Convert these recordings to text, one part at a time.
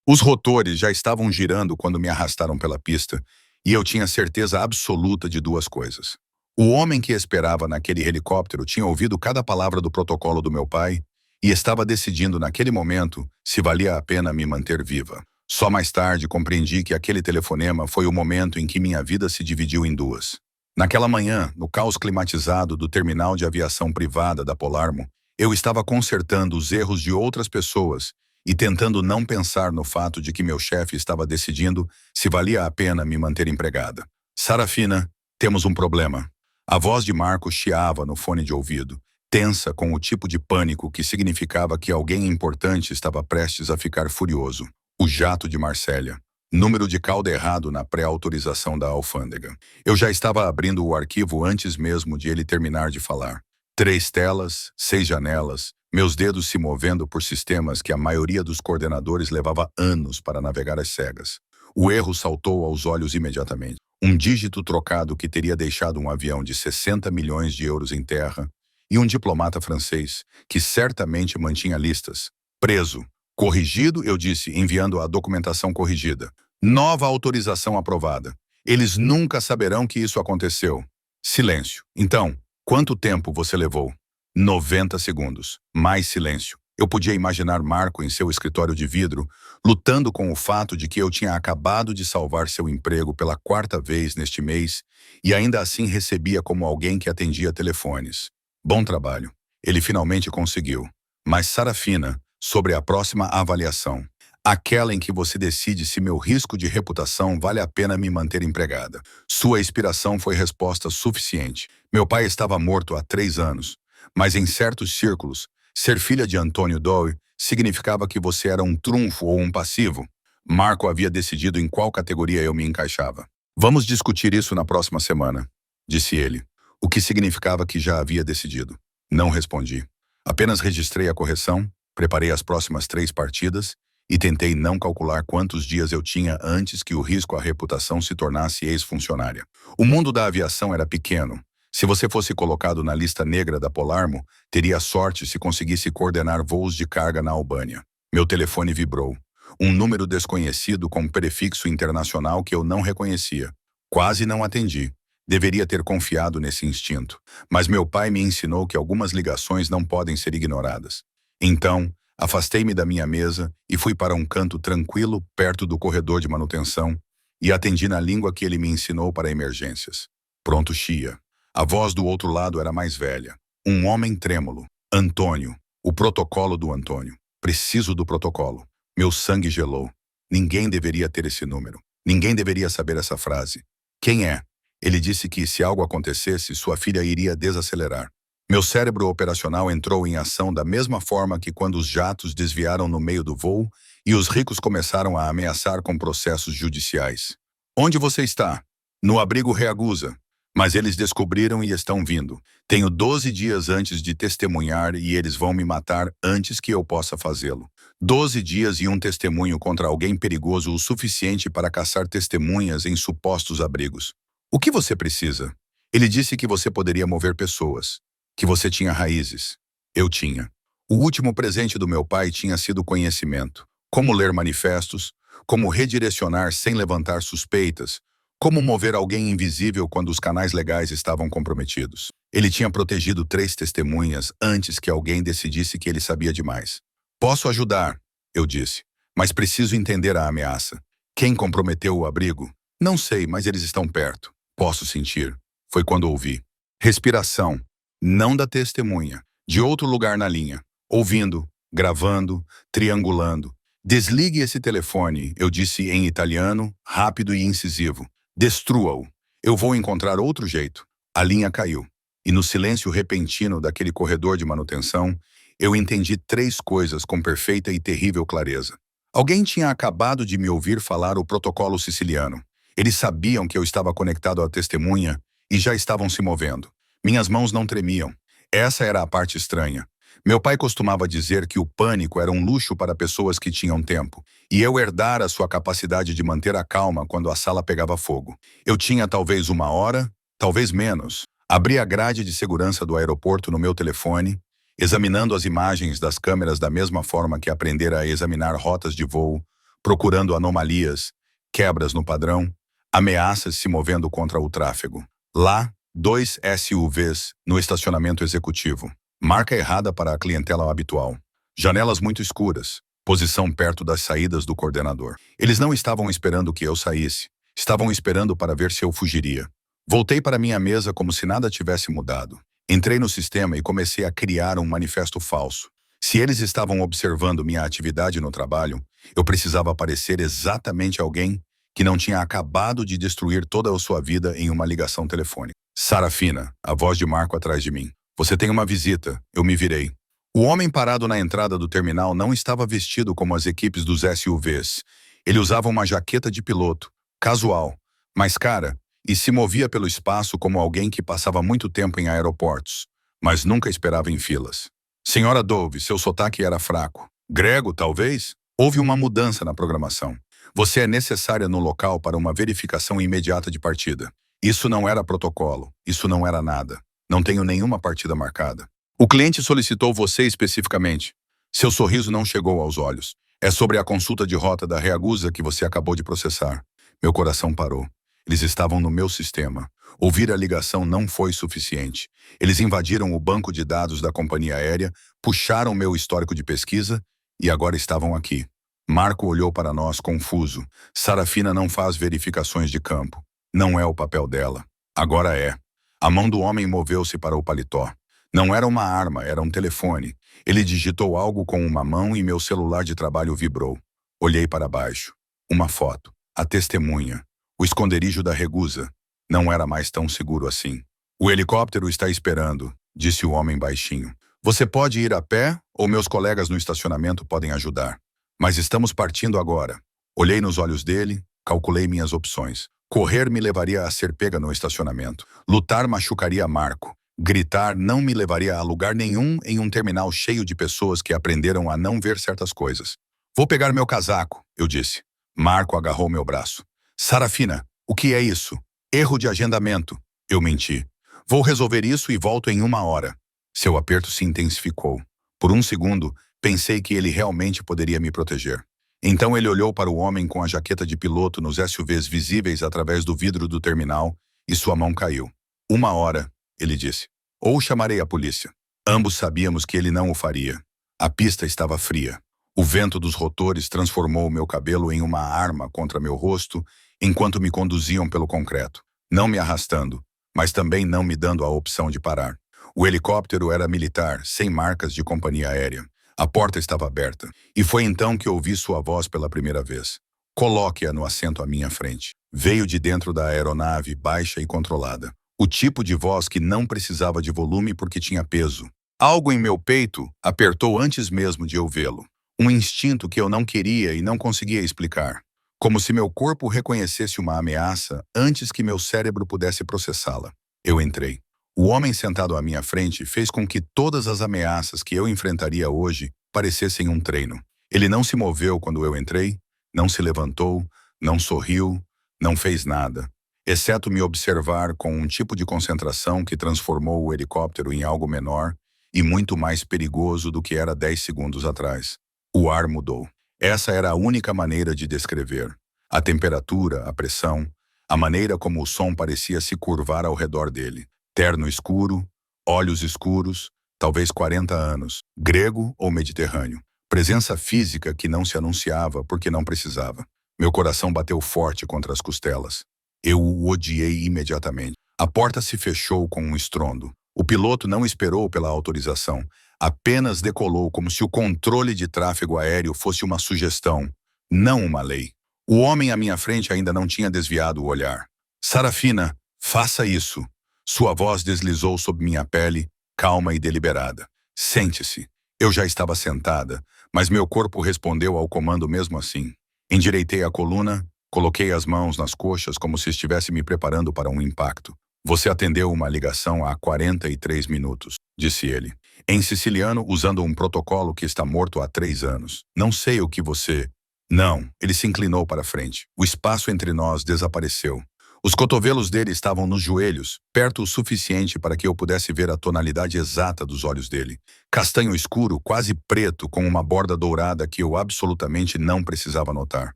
Os rotores já estavam girando quando me arrastaram pela pista, e eu tinha certeza absoluta de duas coisas. O homem que esperava naquele helicóptero tinha ouvido cada palavra do protocolo do meu pai e estava decidindo naquele momento se valia a pena me manter viva. Só mais tarde compreendi que aquele telefonema foi o momento em que minha vida se dividiu em duas. Naquela manhã, no caos climatizado do terminal de aviação privada da Polarmo, eu estava consertando os erros de outras pessoas e tentando não pensar no fato de que meu chefe estava decidindo se valia a pena me manter empregada. Sarafina, temos um problema. A voz de Marco chiava no fone de ouvido, tensa com o tipo de pânico que significava que alguém importante estava prestes a ficar furioso. O jato de Marsella. Número de cauda errado na pré-autorização da alfândega. Eu já estava abrindo o arquivo antes mesmo de ele terminar de falar. 3 telas, 6 janelas, meus dedos se movendo por sistemas que a maioria dos coordenadores levava anos para navegar às cegas. O erro saltou aos olhos imediatamente. Um dígito trocado que teria deixado um avião de 60 milhões de euros em terra e um diplomata francês, que certamente mantinha listas. Preso. Corrigido, eu disse, enviando a documentação corrigida. Nova autorização aprovada. Eles nunca saberão que isso aconteceu. Silêncio. Então, quanto tempo você levou? 90 segundos. Mais silêncio. Eu podia imaginar Marco em seu escritório de vidro, lutando com o fato de que eu tinha acabado de salvar seu emprego pela 4ª vez neste mês e ainda assim recebia como alguém que atendia telefones. Bom trabalho. Ele finalmente conseguiu. Mas Sarafina, sobre a próxima avaliação, aquela em que você decide se meu risco de reputação vale a pena me manter empregada. Sua expiração foi resposta suficiente. Meu pai estava morto há 3 anos, mas em certos círculos, ser filha de Antônio Doyle significava que você era um trunfo ou um passivo. Marco havia decidido em qual categoria eu me encaixava. Vamos discutir isso na próxima semana, disse ele, o que significava que já havia decidido. Não respondi. Apenas registrei a correção, preparei as próximas 3 partidas e tentei não calcular quantos dias eu tinha antes que o risco à reputação se tornasse ex-funcionária. O mundo da aviação era pequeno. Se você fosse colocado na lista negra da Polarmo, teria sorte se conseguisse coordenar voos de carga na Albânia. Meu telefone vibrou. Um número desconhecido com prefixo internacional que eu não reconhecia. Quase não atendi. Deveria ter confiado nesse instinto. Mas meu pai me ensinou que algumas ligações não podem ser ignoradas. Então, afastei-me da minha mesa e fui para um canto tranquilo, perto do corredor de manutenção, e atendi na língua que ele me ensinou para emergências. Pronto, Chia. A voz do outro lado era mais velha. Um homem trêmulo. Antônio. O protocolo do Antônio. Preciso do protocolo. Meu sangue gelou. Ninguém deveria ter esse número. Ninguém deveria saber essa frase. Quem é? Ele disse que, se algo acontecesse, sua filha iria desacelerar. Meu cérebro operacional entrou em ação da mesma forma que quando os jatos desviaram no meio do voo e os ricos começaram a ameaçar com processos judiciais. Onde você está? No abrigo Reagusa. Mas eles descobriram e estão vindo. Tenho 12 dias antes de testemunhar e eles vão me matar antes que eu possa fazê-lo. 12 dias e um testemunho contra alguém perigoso o suficiente para caçar testemunhas em supostos abrigos. O que você precisa? Ele disse que você poderia mover pessoas, que você tinha raízes. Eu tinha. O último presente do meu pai tinha sido conhecimento. Como ler manifestos, como redirecionar sem levantar suspeitas, como mover alguém invisível quando os canais legais estavam comprometidos. Ele tinha protegido 3 testemunhas antes que alguém decidisse que ele sabia demais. Posso ajudar, eu disse, mas preciso entender a ameaça. Quem comprometeu o abrigo? Não sei, mas eles estão perto. Posso sentir. Foi quando ouvi. Respiração. Não da testemunha. De outro lugar na linha. Ouvindo, gravando, triangulando. Desligue esse telefone, eu disse em italiano, rápido e incisivo. Destrua-o. Eu vou encontrar outro jeito. A linha caiu. E no silêncio repentino daquele corredor de manutenção, eu entendi 3 coisas com perfeita e terrível clareza. Alguém tinha acabado de me ouvir falar o protocolo siciliano. Eles sabiam que eu estava conectado à testemunha e já estavam se movendo. Minhas mãos não tremiam. Essa era a parte estranha. Meu pai costumava dizer que o pânico era um luxo para pessoas que tinham tempo, e eu herdara sua capacidade de manter a calma quando a sala pegava fogo. Eu tinha talvez 1 hora, talvez menos. Abri a grade de segurança do aeroporto no meu telefone, examinando as imagens das câmeras da mesma forma que aprendera a examinar rotas de voo, procurando anomalias, quebras no padrão, ameaças se movendo contra o tráfego. Lá, 2 SUVs no estacionamento executivo. Marca errada para a clientela habitual. Janelas muito escuras. Posição perto das saídas do coordenador. Eles não estavam esperando que eu saísse. Estavam esperando para ver se eu fugiria. Voltei para minha mesa como se nada tivesse mudado. Entrei no sistema e comecei a criar um manifesto falso. Se eles estavam observando minha atividade no trabalho, eu precisava parecer exatamente alguém que não tinha acabado de destruir toda a sua vida em uma ligação telefônica. Sarafina, a voz de Marco atrás de mim. Você tem uma visita. Eu me virei. O homem parado na entrada do terminal não estava vestido como as equipes dos SUVs. Ele usava uma jaqueta de piloto, casual, mais cara, e se movia pelo espaço como alguém que passava muito tempo em aeroportos, mas nunca esperava em filas. Senhora Dove, seu sotaque era fraco. Grego, talvez? Houve uma mudança na programação. Você é necessária no local para uma verificação imediata de partida. Isso não era protocolo. Isso não era nada. Não tenho nenhuma partida marcada. O cliente solicitou você especificamente. Seu sorriso não chegou aos olhos. É sobre a consulta de rota da Reagusa que você acabou de processar. Meu coração parou. Eles estavam no meu sistema. Ouvir a ligação não foi suficiente. Eles invadiram o banco de dados da companhia aérea, puxaram meu histórico de pesquisa e agora estavam aqui. Marco olhou para nós confuso. Sarafina não faz verificações de campo. Não é o papel dela. Agora é. A mão do homem moveu-se para o paletó. Não era uma arma, era um telefone. Ele digitou algo com uma mão e meu celular de trabalho vibrou. Olhei para baixo. Uma foto. A testemunha. O esconderijo da Regusa. Não era mais tão seguro assim. O helicóptero está esperando, disse o homem baixinho. Você pode ir a pé ou meus colegas no estacionamento podem ajudar. Mas estamos partindo agora. Olhei nos olhos dele, calculei minhas opções. Correr me levaria a ser pega no estacionamento. Lutar machucaria Marco. Gritar não me levaria a lugar nenhum em um terminal cheio de pessoas que aprenderam a não ver certas coisas. Vou pegar meu casaco, eu disse. Marco agarrou meu braço. Sarafina, o que é isso? Erro de agendamento. Eu menti. Vou resolver isso e volto em 1 hora. Seu aperto se intensificou. Por um segundo, pensei que ele realmente poderia me proteger. Então ele olhou para o homem com a jaqueta de piloto nos SUVs visíveis através do vidro do terminal e sua mão caiu. 1 hora. Ele disse. Ou chamarei a polícia. Ambos sabíamos que ele não o faria. A pista estava fria. O vento dos rotores transformou meu cabelo em uma arma contra meu rosto enquanto me conduziam pelo concreto, não me arrastando, mas também não me dando a opção de parar. O helicóptero era militar, sem marcas de companhia aérea. A porta estava aberta, e foi então que ouvi sua voz pela primeira vez. Coloque-a no assento à minha frente. Veio de dentro da aeronave, baixa e controlada. O tipo de voz que não precisava de volume porque tinha peso. Algo em meu peito apertou antes mesmo de eu vê-lo. Um instinto que eu não queria e não conseguia explicar. Como se meu corpo reconhecesse uma ameaça antes que meu cérebro pudesse processá-la. Eu entrei. O homem sentado à minha frente fez com que todas as ameaças que eu enfrentaria hoje parecessem um treino. Ele não se moveu quando eu entrei, não se levantou, não sorriu, não fez nada. Exceto me observar com um tipo de concentração que transformou o helicóptero em algo menor e muito mais perigoso do que era 10 segundos atrás. O ar mudou. Essa era a única maneira de descrever. A temperatura, a pressão, a maneira como o som parecia se curvar ao redor dele. Terno escuro, olhos escuros, talvez 40 anos, grego ou mediterrâneo. Presença física que não se anunciava porque não precisava. Meu coração bateu forte contra as costelas. Eu o odiei imediatamente. A porta se fechou com um estrondo. O piloto não esperou pela autorização. Apenas decolou como se o controle de tráfego aéreo fosse uma sugestão, não uma lei. O homem à minha frente ainda não tinha desviado o olhar. Sarafina, faça isso. Sua voz deslizou sob minha pele, calma e deliberada. Sente-se. Eu já estava sentada, mas meu corpo respondeu ao comando mesmo assim. Endireitei a coluna, coloquei as mãos nas coxas como se estivesse me preparando para um impacto. Você atendeu uma ligação há 43 minutos, disse ele. Em siciliano, usando um protocolo que está morto há 3 anos. Não sei o que você... Não, ele se inclinou para frente. O espaço entre nós desapareceu. Os cotovelos dele estavam nos joelhos, perto o suficiente para que eu pudesse ver a tonalidade exata dos olhos dele. Castanho escuro, quase preto, com uma borda dourada que eu absolutamente não precisava notar.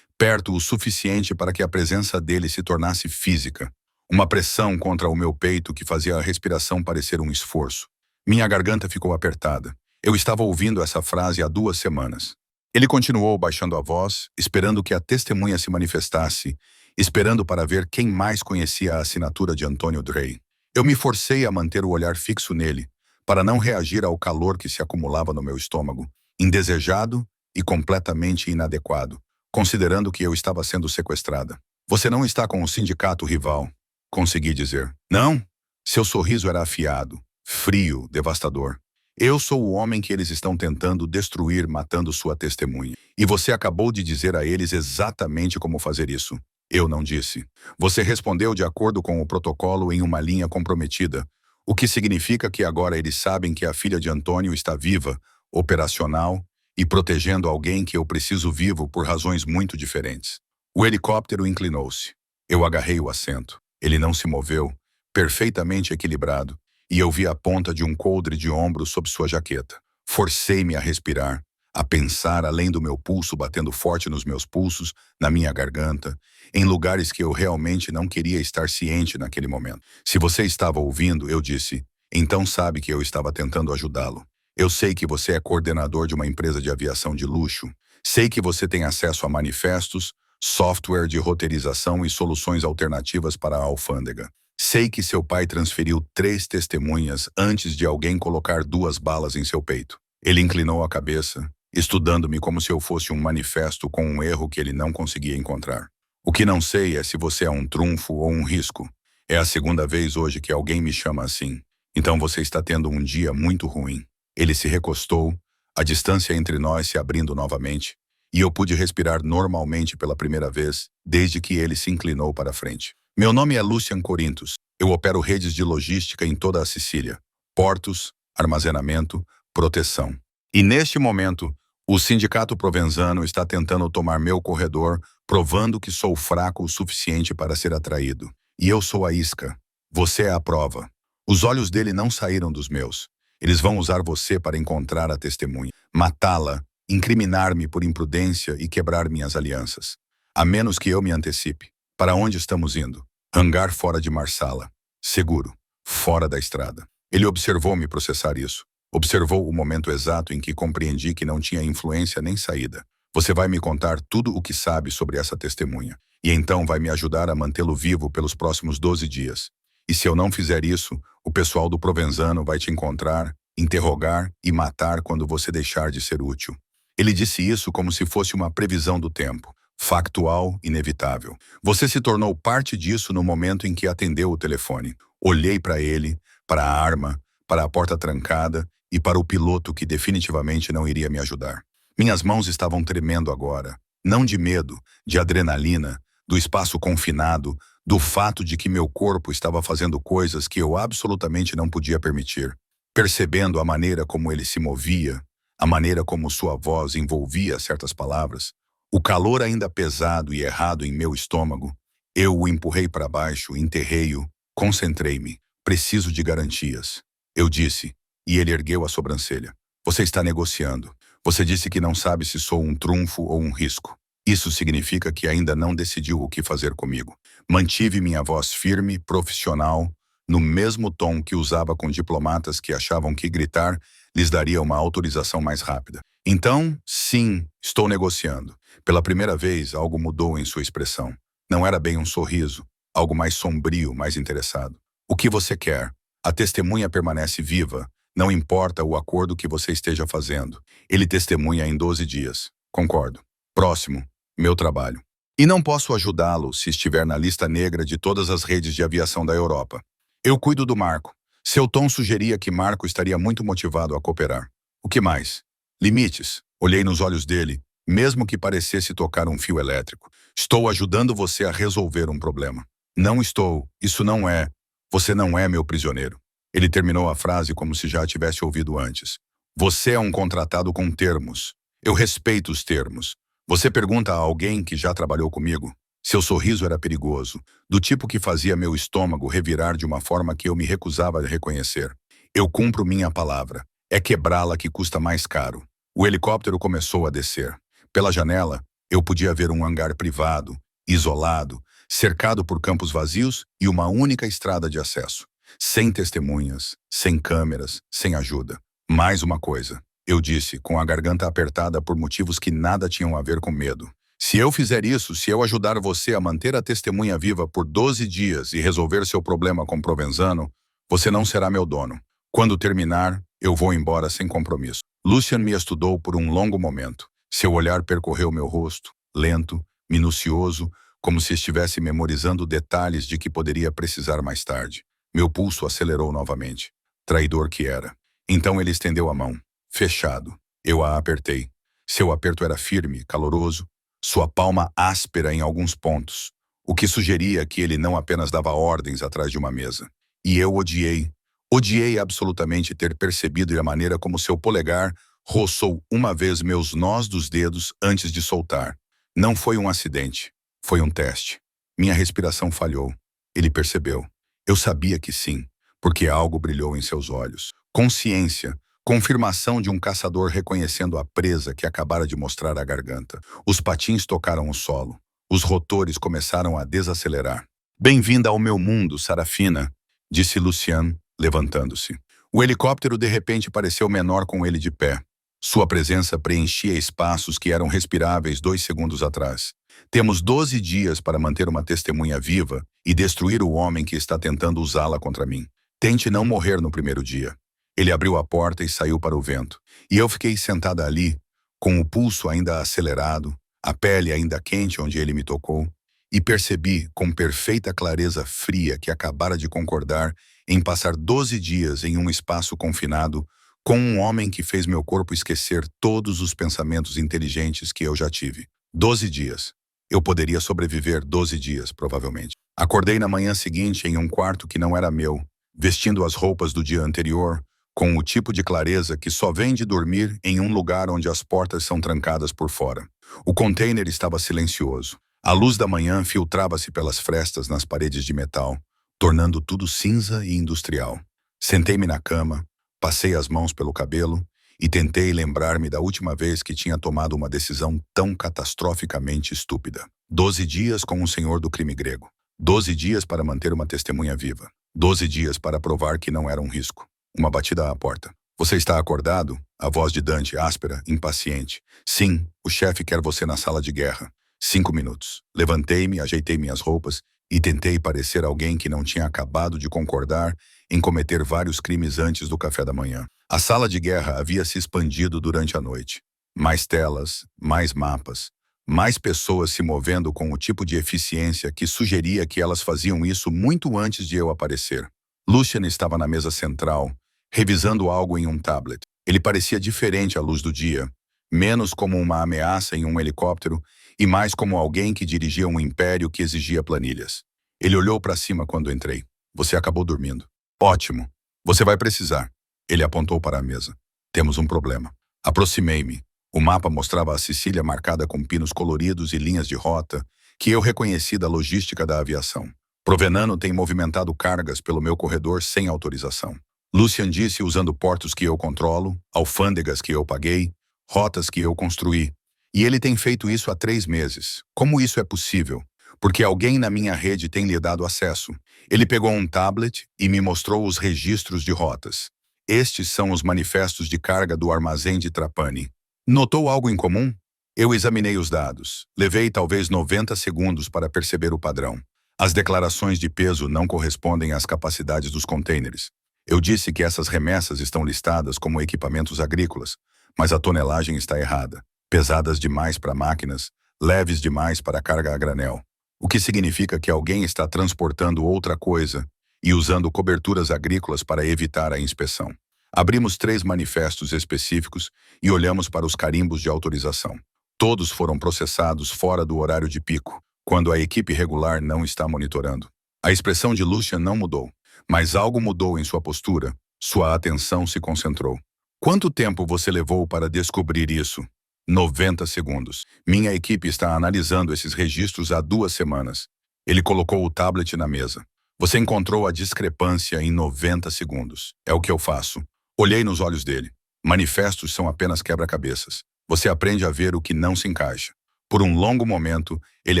Perto o suficiente para que a presença dele se tornasse física. Uma pressão contra o meu peito que fazia a respiração parecer um esforço. Minha garganta ficou apertada. Eu estava ouvindo essa frase há 2 semanas. Ele continuou baixando a voz, esperando que a testemunha se manifestasse, esperando para ver quem mais conhecia a assinatura de Antônio Drey. Eu me forcei a manter o olhar fixo nele, para não reagir ao calor que se acumulava no meu estômago, indesejado e completamente inadequado, considerando que eu estava sendo sequestrada. Você não está com o sindicato rival, consegui dizer. Não? Seu sorriso era afiado, frio, devastador. Eu sou o homem que eles estão tentando destruir matando sua testemunha. E você acabou de dizer a eles exatamente como fazer isso. Eu não disse. Você respondeu de acordo com o protocolo em uma linha comprometida, o que significa que agora eles sabem que a filha de Antônio está viva, operacional e protegendo alguém que eu preciso vivo por razões muito diferentes. O helicóptero inclinou-se. Eu agarrei o assento. Ele não se moveu, perfeitamente equilibrado, e eu vi a ponta de um coldre de ombro sob sua jaqueta. Forcei-me a respirar, a pensar além do meu pulso batendo forte nos meus pulsos, na minha garganta, em lugares que eu realmente não queria estar ciente naquele momento. Se você estava ouvindo, eu disse, então sabe que eu estava tentando ajudá-lo. Eu sei que você é coordenador de uma empresa de aviação de luxo. Sei que você tem acesso a manifestos, software de roteirização e soluções alternativas para a alfândega. Sei que seu pai transferiu 3 testemunhas antes de alguém colocar 2 balas em seu peito. Ele inclinou a cabeça, estudando-me como se eu fosse um manifesto com um erro que ele não conseguia encontrar. O que não sei é se você é um trunfo ou um risco. É a 2ª vez hoje que alguém me chama assim. Então você está tendo um dia muito ruim. Ele se recostou, a distância entre nós se abrindo novamente, e eu pude respirar normalmente pela primeira vez desde que ele se inclinou para a frente. Meu nome é Lucian Corinthos. Eu opero redes de logística em toda a Sicília. Portos, armazenamento, proteção. E neste momento, o sindicato provenzano está tentando tomar meu corredor, provando que sou fraco o suficiente para ser atraído. E eu sou a isca. Você é a prova. Os olhos dele não saíram dos meus. Eles vão usar você para encontrar a testemunha, matá-la, incriminar-me por imprudência e quebrar minhas alianças. A menos que eu me antecipe. Para onde estamos indo? Hangar fora de Marsala. Seguro. Fora da estrada. Ele observou-me processar isso. Observou o momento exato em que compreendi que não tinha influência nem saída. Você vai me contar tudo o que sabe sobre essa testemunha. E então vai me ajudar a mantê-lo vivo pelos próximos 12 dias. E se eu não fizer isso, o pessoal do Provenzano vai te encontrar, interrogar e matar quando você deixar de ser útil. Ele disse isso como se fosse uma previsão do tempo. Factual, inevitável. Você se tornou parte disso no momento em que atendeu o telefone. Olhei para ele, para a arma, para a porta trancada e para o piloto que definitivamente não iria me ajudar. Minhas mãos estavam tremendo agora, não de medo, de adrenalina, do espaço confinado, do fato de que meu corpo estava fazendo coisas que eu absolutamente não podia permitir. Percebendo a maneira como ele se movia, a maneira como sua voz envolvia certas palavras, o calor ainda pesado e errado em meu estômago, eu o empurrei para baixo, enterrei-o, concentrei-me. Preciso de garantias. Eu disse, e ele ergueu a sobrancelha. Você está negociando. Você disse que não sabe se sou um trunfo ou um risco. Isso significa que ainda não decidiu o que fazer comigo. Mantive minha voz firme, profissional, no mesmo tom que usava com diplomatas que achavam que gritar lhes daria uma autorização mais rápida. Então, sim, estou negociando. Pela primeira vez, algo mudou em sua expressão. Não era bem um sorriso, algo mais sombrio, mais interessado. O que você quer? A testemunha permanece viva, não importa o acordo que você esteja fazendo. Ele testemunha em 12 dias. Concordo. Próximo, meu trabalho. E não posso ajudá-lo se estiver na lista negra de todas as redes de aviação da Europa. Eu cuido do Marco. Seu tom sugeria que Marco estaria muito motivado a cooperar. O que mais? Limites. Olhei nos olhos dele, mesmo que parecesse tocar um fio elétrico. Estou ajudando você a resolver um problema. Não estou. Isso não é. Você não é meu prisioneiro. Ele terminou a frase como se já a tivesse ouvido antes. Você é um contratado com termos. Eu respeito os termos. Você pergunta a alguém que já trabalhou comigo. Seu sorriso era perigoso, do tipo que fazia meu estômago revirar de uma forma que eu me recusava a reconhecer. Eu cumpro minha palavra. É quebrá-la que custa mais caro. O helicóptero começou a descer. Pela janela, eu podia ver um hangar privado, isolado, cercado por campos vazios e uma única estrada de acesso. Sem testemunhas, sem câmeras, sem ajuda. Mais uma coisa, eu disse, com a garganta apertada por motivos que nada tinham a ver com medo. Se eu fizer isso, se eu ajudar você a manter a testemunha viva por 12 dias e resolver seu problema com Provenzano, você não será meu dono. Quando terminar, eu vou embora sem compromisso. Lucian me estudou por um longo momento. Seu olhar percorreu meu rosto, lento, minucioso, como se estivesse memorizando detalhes de que poderia precisar mais tarde. Meu pulso acelerou novamente. Traidor que era. Então ele estendeu a mão. Fechado. Eu a apertei. Seu aperto era firme, caloroso, sua palma áspera em alguns pontos, o que sugeria que ele não apenas dava ordens atrás de uma mesa. E eu odiei. Odiei absolutamente ter percebido a maneira como seu polegar roçou uma vez meus nós dos dedos antes de soltar. Não foi um acidente. Foi um teste. Minha respiração falhou. Ele percebeu. Eu sabia que sim, porque algo brilhou em seus olhos. Consciência. Confirmação de um caçador reconhecendo a presa que acabara de mostrar à garganta. Os patins tocaram o solo. Os rotores começaram a desacelerar. Bem-vinda ao meu mundo, Sarafina, disse Lucian, levantando-se. O helicóptero de repente pareceu menor com ele de pé. Sua presença preenchia espaços que eram respiráveis 2 segundos atrás. Temos 12 dias para manter uma testemunha viva e destruir o homem que está tentando usá-la contra mim. Tente não morrer no primeiro dia. Ele abriu a porta e saiu para o vento. E eu fiquei sentada ali, com o pulso ainda acelerado, a pele ainda quente onde ele me tocou, e percebi com perfeita clareza fria que acabara de concordar em passar 12 dias em um espaço confinado com um homem que fez meu corpo esquecer todos os pensamentos inteligentes que eu já tive. 12 dias. Eu poderia sobreviver 12 dias, provavelmente. Acordei na manhã seguinte em um quarto que não era meu, vestindo as roupas do dia anterior, com o tipo de clareza que só vem de dormir em um lugar onde as portas são trancadas por fora. O container estava silencioso. A luz da manhã filtrava-se pelas frestas nas paredes de metal, tornando tudo cinza e industrial. Sentei-me na cama, passei as mãos pelo cabelo e tentei lembrar-me da última vez que tinha tomado uma decisão tão catastroficamente estúpida. 12 dias com o senhor do crime grego. 12 dias para manter uma testemunha viva. 12 dias para provar que não era um risco. Uma batida à porta. Você está acordado? A voz de Dante, áspera, impaciente. Sim, o chefe quer você na sala de guerra. 5 minutos. Levantei-me, ajeitei minhas roupas e tentei parecer alguém que não tinha acabado de concordar em cometer vários crimes antes do café da manhã. A sala de guerra havia se expandido durante a noite. Mais telas, mais mapas, mais pessoas se movendo com o tipo de eficiência que sugeria que elas faziam isso muito antes de eu aparecer. Lucian estava na mesa central, revisando algo em um tablet. Ele parecia diferente à luz do dia, menos como uma ameaça em um helicóptero e mais como alguém que dirigia um império que exigia planilhas. Ele olhou para cima quando entrei. Você acabou dormindo. Ótimo. Você vai precisar. Ele apontou para a mesa. Temos um problema. Aproximei-me. O mapa mostrava a Sicília marcada com pinos coloridos e linhas de rota que eu reconheci da logística da aviação. Provenano tem movimentado cargas pelo meu corredor sem autorização. Lucian disse usando portos que eu controlo, alfândegas que eu paguei, rotas que eu construí. E ele tem feito isso há 3 meses. Como isso é possível? Porque alguém na minha rede tem lhe dado acesso. Ele pegou um tablet e me mostrou os registros de rotas. Estes são os manifestos de carga do armazém de Trapani. Notou algo em comum? Eu examinei os dados. Levei talvez 90 segundos para perceber o padrão. As declarações de peso não correspondem às capacidades dos contêineres. Eu disse que essas remessas estão listadas como equipamentos agrícolas, mas a tonelagem está errada. Pesadas demais para máquinas, leves demais para carga a granel. O que significa que alguém está transportando outra coisa e usando coberturas agrícolas para evitar a inspeção. Abrimos 3 manifestos específicos e olhamos para os carimbos de autorização. Todos foram processados fora do horário de pico, quando a equipe regular não está monitorando. A expressão de Lucian não mudou, mas algo mudou em sua postura. Sua atenção se concentrou. Quanto tempo você levou para descobrir isso? 90 segundos. Minha equipe está analisando esses registros há 2 semanas. Ele colocou o tablet na mesa. Você encontrou a discrepância em 90 segundos. É o que eu faço. Olhei nos olhos dele. Manifestos são apenas quebra-cabeças. Você aprende a ver o que não se encaixa. Por um longo momento, ele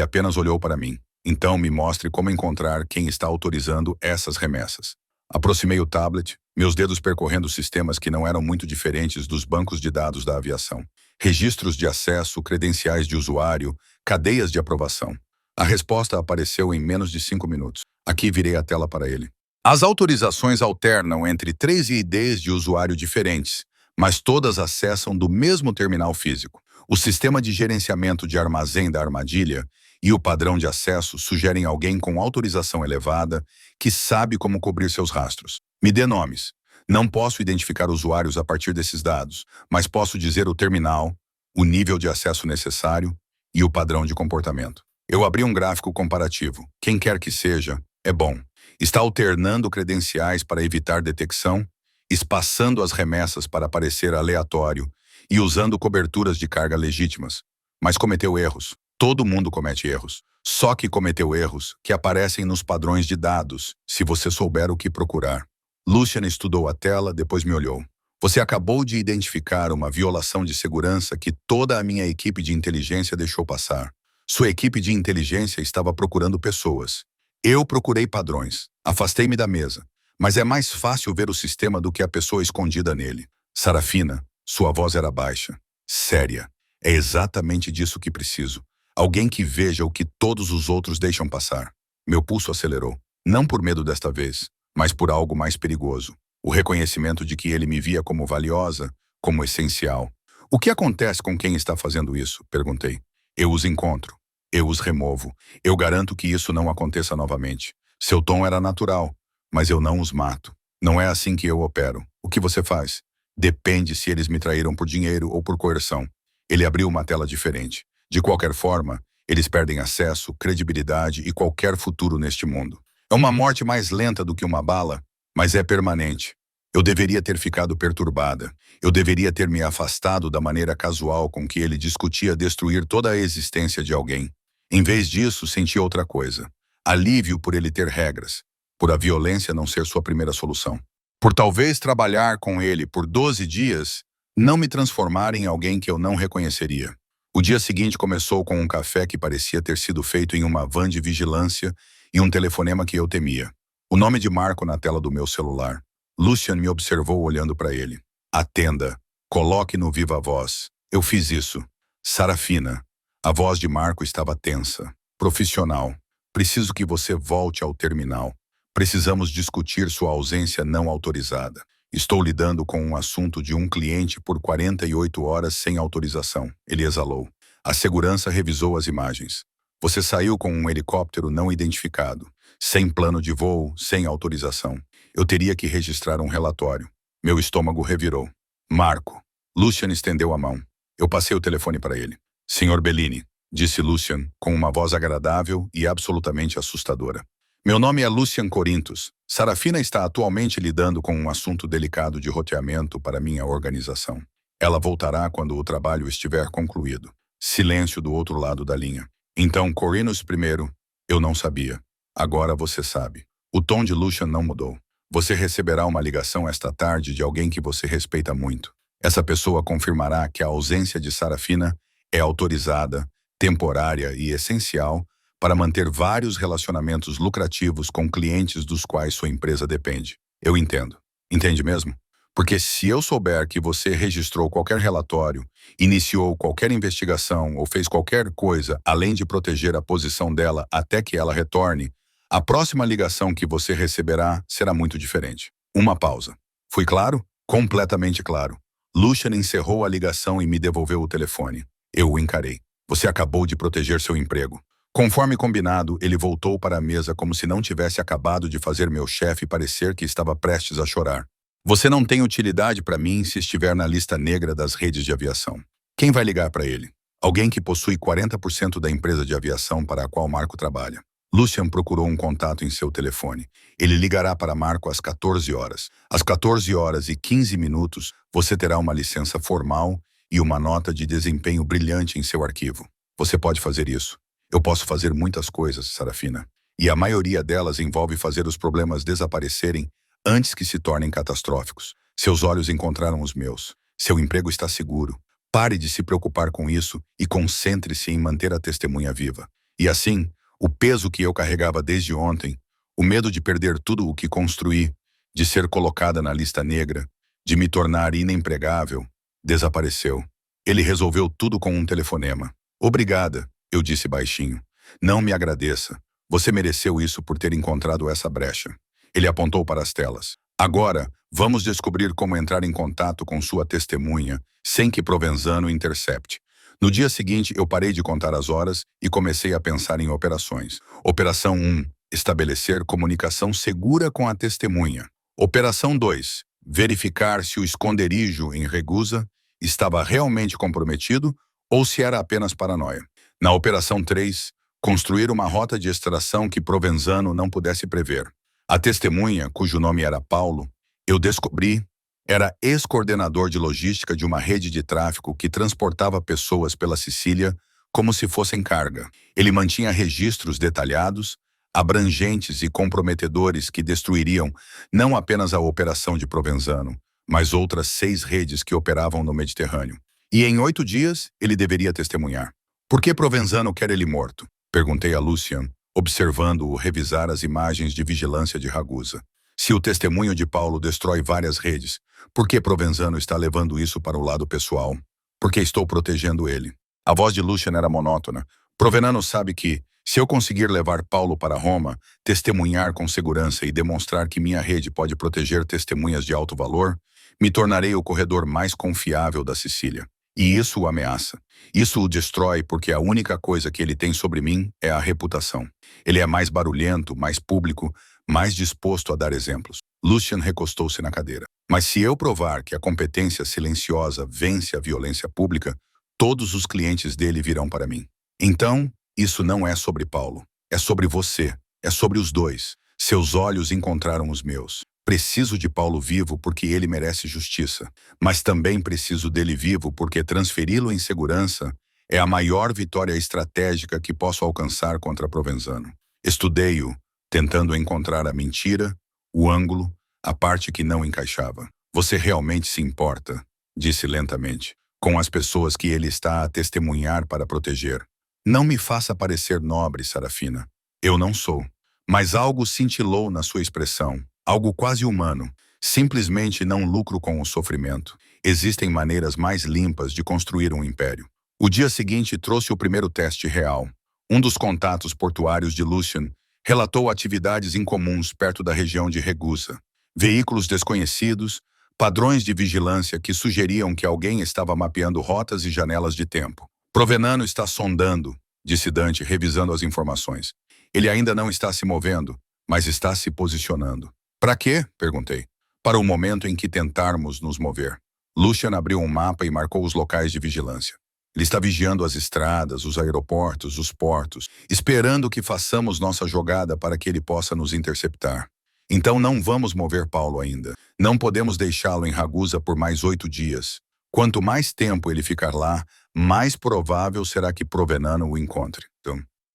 apenas olhou para mim. Então me mostre como encontrar quem está autorizando essas remessas. Aproximei o tablet, meus dedos percorrendo sistemas que não eram muito diferentes dos bancos de dados da aviação. Registros de acesso, credenciais de usuário, cadeias de aprovação. A resposta apareceu em menos de 5 minutos. Aqui virei a tela para ele. As autorizações alternam entre 3 IDs de usuário diferentes, mas todas acessam do mesmo terminal físico. O sistema de gerenciamento de armazém da armadilha e o padrão de acesso sugerem alguém com autorização elevada que sabe como cobrir seus rastros. Me dê nomes. Não posso identificar usuários a partir desses dados, mas posso dizer o terminal, o nível de acesso necessário e o padrão de comportamento. Eu abri um gráfico comparativo. Quem quer que seja, é bom. Está alternando credenciais para evitar detecção, espaçando as remessas para parecer aleatório e usando coberturas de carga legítimas. Mas cometeu erros. Todo mundo comete erros. Só que cometeu erros que aparecem nos padrões de dados, se você souber o que procurar. Lucian estudou a tela, depois me olhou. Você acabou de identificar uma violação de segurança que toda a minha equipe de inteligência deixou passar. Sua equipe de inteligência estava procurando pessoas. Eu procurei padrões. Afastei-me da mesa. Mas é mais fácil ver o sistema do que a pessoa escondida nele. Sarafina, sua voz era baixa, séria. É exatamente disso que preciso. Alguém que veja o que todos os outros deixam passar. Meu pulso acelerou. Não por medo desta vez, mas por algo mais perigoso. O reconhecimento de que ele me via como valiosa, como essencial. O que acontece com quem está fazendo isso? Perguntei. Eu os encontro. Eu os removo. Eu garanto que isso não aconteça novamente. Seu tom era natural, mas eu não os mato. Não é assim que eu opero. O que você faz? Depende se eles me traíram por dinheiro ou por coerção. Ele abriu uma tela diferente. De qualquer forma, eles perdem acesso, credibilidade e qualquer futuro neste mundo. É uma morte mais lenta do que uma bala, mas é permanente. Eu deveria ter ficado perturbada. Eu deveria ter me afastado da maneira casual com que ele discutia destruir toda a existência de alguém. Em vez disso, senti outra coisa. Alívio por ele ter regras, por a violência não ser sua primeira solução. Por talvez trabalhar com ele por 12 dias, não me transformar em alguém que eu não reconheceria. O dia seguinte começou com um café que parecia ter sido feito em uma van de vigilância e um telefonema que eu temia. O nome de Marco na tela do meu celular. Lucian me observou olhando para ele. Atenda. Coloque no viva voz. Eu fiz isso. Sarafina. A voz de Marco estava tensa. Profissional. Preciso que você volte ao terminal. Precisamos discutir sua ausência não autorizada. Estou lidando com um assunto de um cliente por 48 horas sem autorização. Ele exalou. A segurança revisou as imagens. Você saiu com um helicóptero não identificado, sem plano de voo, sem autorização. Eu teria que registrar um relatório. Meu estômago revirou. Marco. Lucian estendeu a mão. Eu passei o telefone para ele. Senhor Bellini, disse Lucian, com uma voz agradável e absolutamente assustadora. Meu nome é Lucian Corinthos. Sarafina está atualmente lidando com um assunto delicado de roteamento para minha organização. Ela voltará quando o trabalho estiver concluído. Silêncio do outro lado da linha. Então, Corinthos primeiro, eu não sabia. Agora você sabe. O tom de Lucian não mudou. Você receberá uma ligação esta tarde de alguém que você respeita muito. Essa pessoa confirmará que a ausência de Sarafina é autorizada, temporária e essencial para manter vários relacionamentos lucrativos com clientes dos quais sua empresa depende. Eu entendo. Entende mesmo? Porque se eu souber que você registrou qualquer relatório, iniciou qualquer investigação ou fez qualquer coisa além de proteger a posição dela até que ela retorne, a próxima ligação que você receberá será muito diferente. Uma pausa. Fui claro? Completamente claro. Lucian encerrou a ligação e me devolveu o telefone. Eu o encarei. Você acabou de proteger seu emprego. Conforme combinado, ele voltou para a mesa como se não tivesse acabado de fazer meu chefe parecer que estava prestes a chorar. Você não tem utilidade para mim se estiver na lista negra das redes de aviação. Quem vai ligar para ele? Alguém que possui 40% da empresa de aviação para a qual Marco trabalha. Lucian procurou um contato em seu telefone. Ele ligará para Marco às 14 horas. Às 14 horas e 15 minutos, você terá uma licença formal e uma nota de desempenho brilhante em seu arquivo. Você pode fazer isso. Eu posso fazer muitas coisas, Sarafina. E a maioria delas envolve fazer os problemas desaparecerem antes que se tornem catastróficos. Seus olhos encontraram os meus. Seu emprego está seguro. Pare de se preocupar com isso e concentre-se em manter a testemunha viva. E assim, o peso que eu carregava desde ontem, o medo de perder tudo o que construí, de ser colocada na lista negra, de me tornar inempregável, desapareceu. Ele resolveu tudo com um telefonema. Obrigada, eu disse baixinho. Não me agradeça. Você mereceu isso por ter encontrado essa brecha. Ele apontou para as telas. Agora, vamos descobrir como entrar em contato com sua testemunha sem que Provenzano intercepte. No dia seguinte, eu parei de contar as horas e comecei a pensar em operações. Operação 1. Estabelecer comunicação segura com a testemunha. Operação 2. Verificar se o esconderijo em Ragusa estava realmente comprometido ou se era apenas paranoia. Na Operação 3, construir uma rota de extração que Provenzano não pudesse prever. A testemunha, cujo nome era Paulo, eu descobri, era ex-coordenador de logística de uma rede de tráfico que transportava pessoas pela Sicília como se fossem carga. Ele mantinha registros detalhados, abrangentes e comprometedores que destruiriam não apenas a operação de Provenzano, mas outras 6 redes que operavam no Mediterrâneo. E em 8 dias, ele deveria testemunhar. Por que Provenzano quer ele morto? Perguntei a Lucian, observando-o revisar as imagens de vigilância de Ragusa. Se o testemunho de Paulo destrói várias redes, por que Provenzano está levando isso para o lado pessoal? Porque estou protegendo ele. A voz de Lucian era monótona. Provenzano sabe que, se eu conseguir levar Paulo para Roma, testemunhar com segurança e demonstrar que minha rede pode proteger testemunhas de alto valor, me tornarei o corredor mais confiável da Sicília. E isso o ameaça. Isso o destrói porque a única coisa que ele tem sobre mim é a reputação. Ele é mais barulhento, mais público, mais disposto a dar exemplos. Lucian recostou-se na cadeira. Mas se eu provar que a competência silenciosa vence a violência pública, todos os clientes dele virão para mim. Então, isso não é sobre Paulo. É sobre você. É sobre os dois. Seus olhos encontraram os meus. Preciso de Paulo vivo porque ele merece justiça, mas também preciso dele vivo porque transferi-lo em segurança é a maior vitória estratégica que posso alcançar contra Provenzano. Estudei-o, tentando encontrar a mentira, o ângulo, a parte que não encaixava. Você realmente se importa, disse lentamente, com as pessoas que ele está a testemunhar para proteger. Não me faça parecer nobre, Sarafina. Eu não sou. Mas algo cintilou na sua expressão. Algo quase humano. Simplesmente não lucro com o sofrimento. Existem maneiras mais limpas de construir um império. O dia seguinte trouxe o primeiro teste real. Um dos contatos portuários de Lucian relatou atividades incomuns perto da região de Ragusa. Veículos desconhecidos, padrões de vigilância que sugeriam que alguém estava mapeando rotas e janelas de tempo. Provenzano está sondando, disse Dante, revisando as informações. Ele ainda não está se movendo, mas está se posicionando. Para quê? Perguntei. Para o momento em que tentarmos nos mover. Lucian abriu um mapa e marcou os locais de vigilância. Ele está vigiando as estradas, os aeroportos, os portos, esperando que façamos nossa jogada para que ele possa nos interceptar. Então não vamos mover Paulo ainda. Não podemos deixá-lo em Ragusa por mais 8 dias. Quanto mais tempo ele ficar lá, mais provável será que Provenzano o encontre.